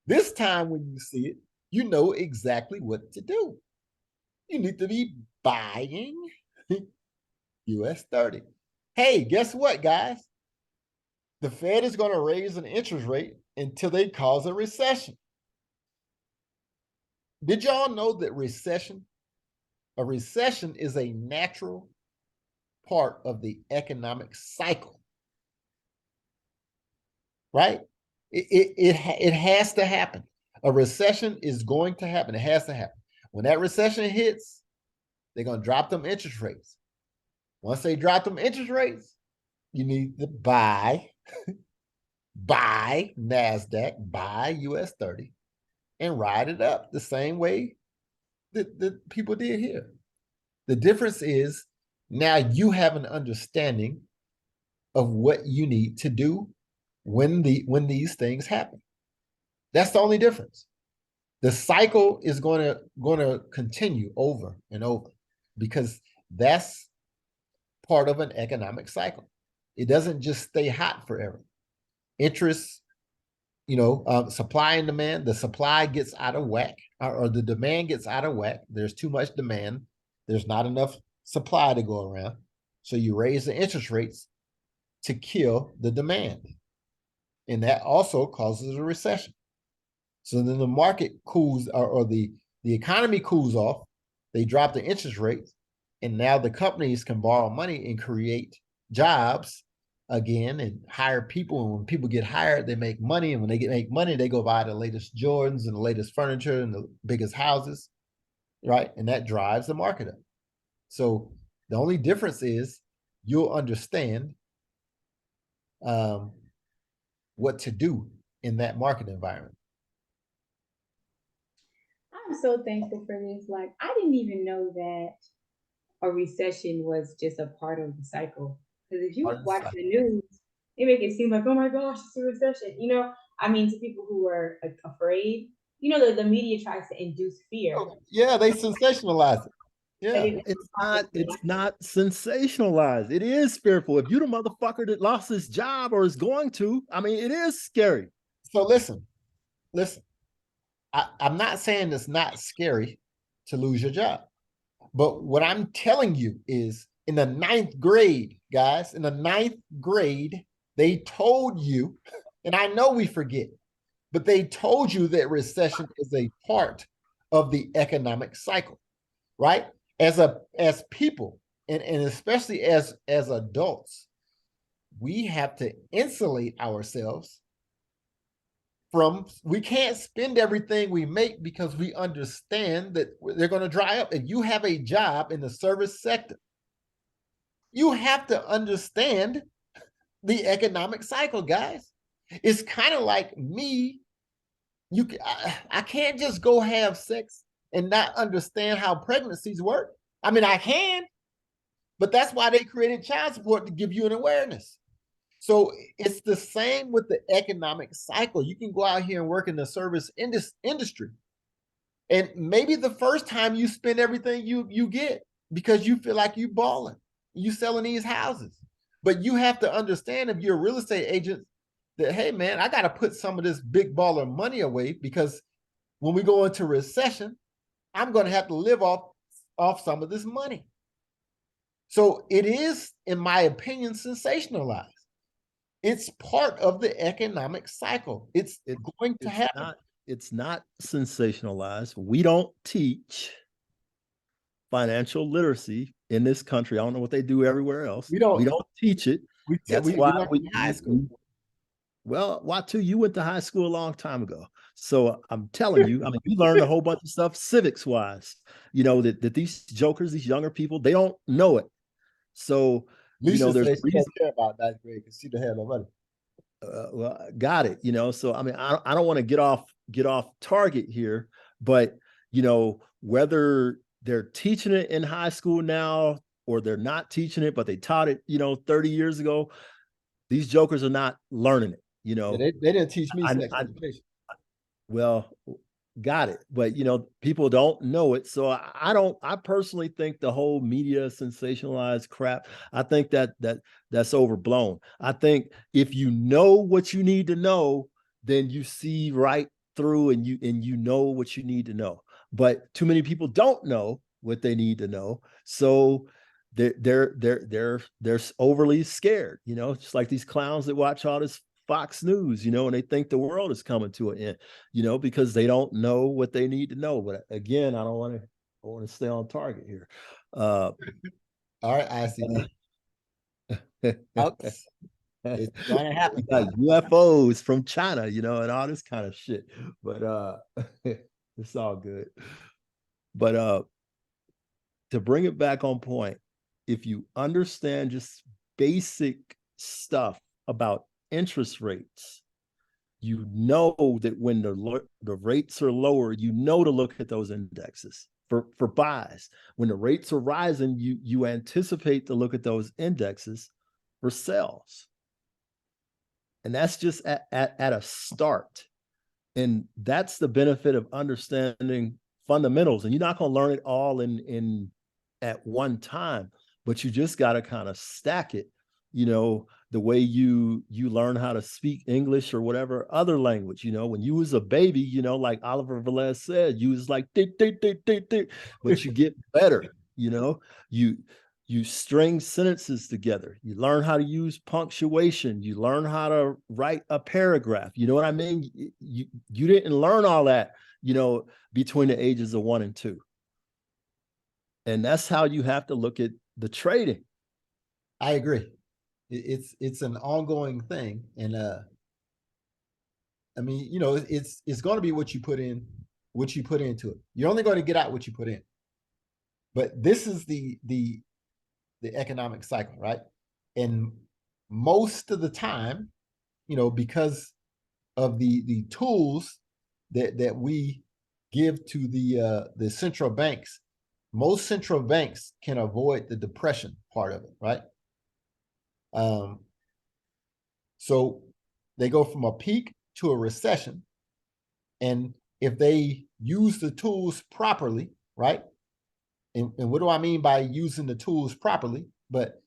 this time when you see it, you know exactly what to do. You need to be buying US 30. Hey, guess what, guys? The Fed is going to raise an interest rate until they cause a recession. Did y'all know that a recession is a natural part of the economic cycle, right? It has to happen. A recession is going to happen. It has to happen. When that recession hits, they're going to drop them interest rates. Once they drop them interest rates, you need to buy NASDAQ, buy US 30, and ride it up the same way that people did here. The difference is now you have an understanding of what you need to do when these things happen. That's the only difference. The cycle is going to continue over and over because that's part of an economic cycle. It doesn't just stay hot forever. Interest, supply and demand, the supply gets out of whack or the demand gets out of whack. There's too much demand. There's not enough supply to go around. So you raise the interest rates to kill the demand. And that also causes a recession. So then the market cools or the economy cools off. They drop the interest rates. And now the companies can borrow money and create jobs again and hire people. And when people get hired, they make money. And when they make money, they go buy the latest Jordans and the latest furniture and the biggest houses, right? And that drives the market up. So the only difference is you'll understand what to do in that market environment. I'm so thankful for this. Like, I didn't even know that a recession was just a part of the cycle. Because if you watch the news, they make it seem like, oh my gosh, it's a recession. I mean, to people who are afraid, the media tries to induce fear. Oh, yeah, they sensationalize it. Yeah, it's not sensationalized. It is fearful. If you the motherfucker that lost his job or is going to, I mean, it is scary. So listen. I'm not saying it's not scary to lose your job, but what I'm telling you is in the 9th grade, guys, in the 9th grade, they told you, and I know we forget, but they told you that recession is a part of the economic cycle, right? As people, and especially as adults, we have to insulate ourselves from, we can't spend everything we make because we understand that they're going to dry up. If you have a job in the service sector, you have to understand the economic cycle, guys. It's kind of like me. I can't just go have sex and not understand how pregnancies work. I mean, I can, but that's why they created child support, to give you an awareness. So it's the same with the economic cycle. You can go out here and work in the service industry. And maybe the first time you spend everything you get because you feel like you balling, you selling these houses. But you have to understand, if you're a real estate agent, that, hey, man, I got to put some of this big baller money away because when we go into recession, I'm going to have to live off some of this money. So it is, in my opinion, sensationalized. It's part of the economic cycle. It's going to happen. It's not sensationalized. We don't teach financial literacy in this country. I don't know what they do everywhere else. We don't teach it. That's why we high school. Well, Watu, you went to high school a long time ago. So I'm telling you, I mean, you learned a whole bunch of stuff civics wise, that these jokers, these younger people, they don't know it. So, there's reason care about that grade because she don't have no money. Well, got it. So I mean, I don't want to get off target here, but whether they're teaching it in high school now or they're not teaching it, but they taught it, 30 years ago, these jokers are not learning it. Yeah, they didn't teach me sex education. Well, got it. But people don't know it. So I personally think the whole media sensationalized crap, I think that's overblown. I think if you know what you need to know, then you see right through and you know what you need to know. But too many people don't know what they need to know. So they're overly scared, just like these clowns that watch all this Fox News, and they think the world is coming to an end, because they don't know what they need to know. But again, I want to stay on target here. All right, ICD. It's gonna happen. Like UFOs from China, and all this kind of shit. But it's all good. But to bring it back on point, if you understand just basic stuff about interest rates, you know that when the rates are lower, you know to look at those indexes for buys. When the rates are rising, you anticipate to look at those indexes for sells. And that's just at a start. And that's the benefit of understanding fundamentals. And you're not going to learn it all in at one time, but you just got to kind of stack it, you know, the way you learn how to speak English or whatever other language. You know, when you was a baby, you know, like Oliver Velez said, you was like tick, tick, tick, tick, tick, but you get better. You know, you string sentences together. You learn how to use punctuation. You learn how to write a paragraph. You know what I mean? You didn't learn all that, you know, between the ages of 1 and 2. And that's how you have to look at the trading. I agree. It's an ongoing thing. And I mean, you know, it's going to be what you put into it. You're only going to get out what you put in. But this is the economic cycle, right? And most of the time, you know, because of the tools that we give to the central banks, most central banks can avoid the depression part of it, right? So they go from a peak to a recession, and if they use the tools properly, right? And what do I mean by using the tools properly? But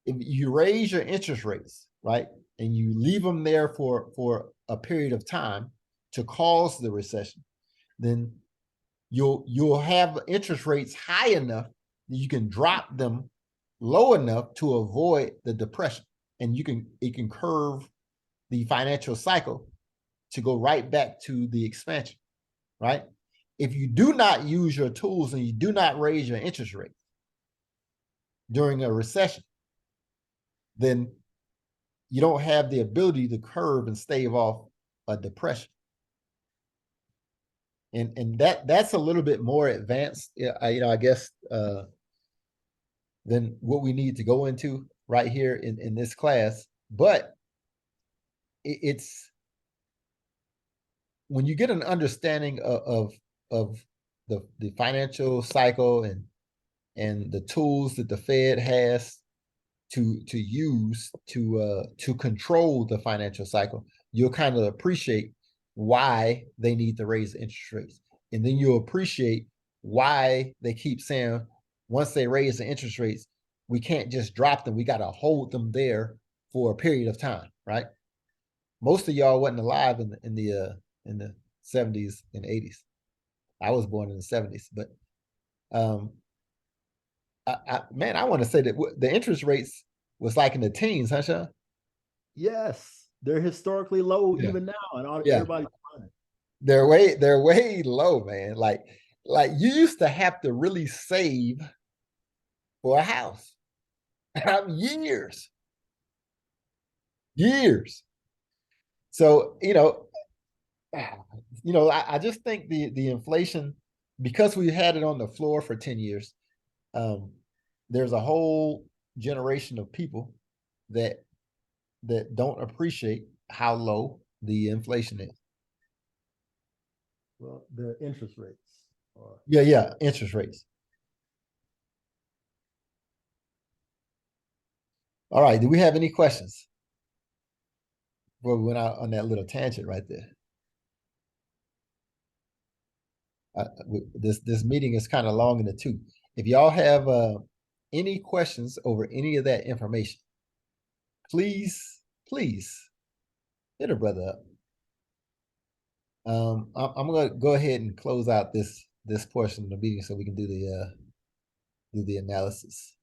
if you raise your interest rates, right, and you leave them there for a period of time to cause the recession, then you'll have interest rates high enough that you can drop them low enough to avoid the depression, and it can curve the financial cycle to go right back to the expansion, right? If you do not use your tools and you do not raise your interest rate during a recession, then you don't have the ability to curve and stave off a depression. And that's a little bit more advanced, you know, I guess, than what we need to go into right here in this class. But it's when you get an understanding of the financial cycle and the tools that the Fed has to use to control the financial cycle, you'll kind of appreciate why they need to raise the interest rates. And then you'll appreciate why they keep saying once they raise the interest rates, we can't just drop them. We got to hold them there for a period of time, right? Most of y'all wasn't alive in the 70s and 80s. I was born in the 70s, but man, I want to say that the interest rates was like in the teens, huh, Sean? Yes, they're historically low Yeah. even now, and Yeah. everybody's fine. They're way low, man. Like you used to have to really save for a house. Years. So, you know, I just think the inflation, because we had it on the floor for 10 years, there's a whole generation of people that don't appreciate how low the inflation is. Well, the interest rates are. Yeah, interest rates. All right, do we have any questions? Well, we went out on that little tangent right there. This meeting is kind of long in the tooth. If y'all have any questions over any of that information, please hit a brother up. I'm gonna go ahead and close out this portion of the meeting so we can do the analysis.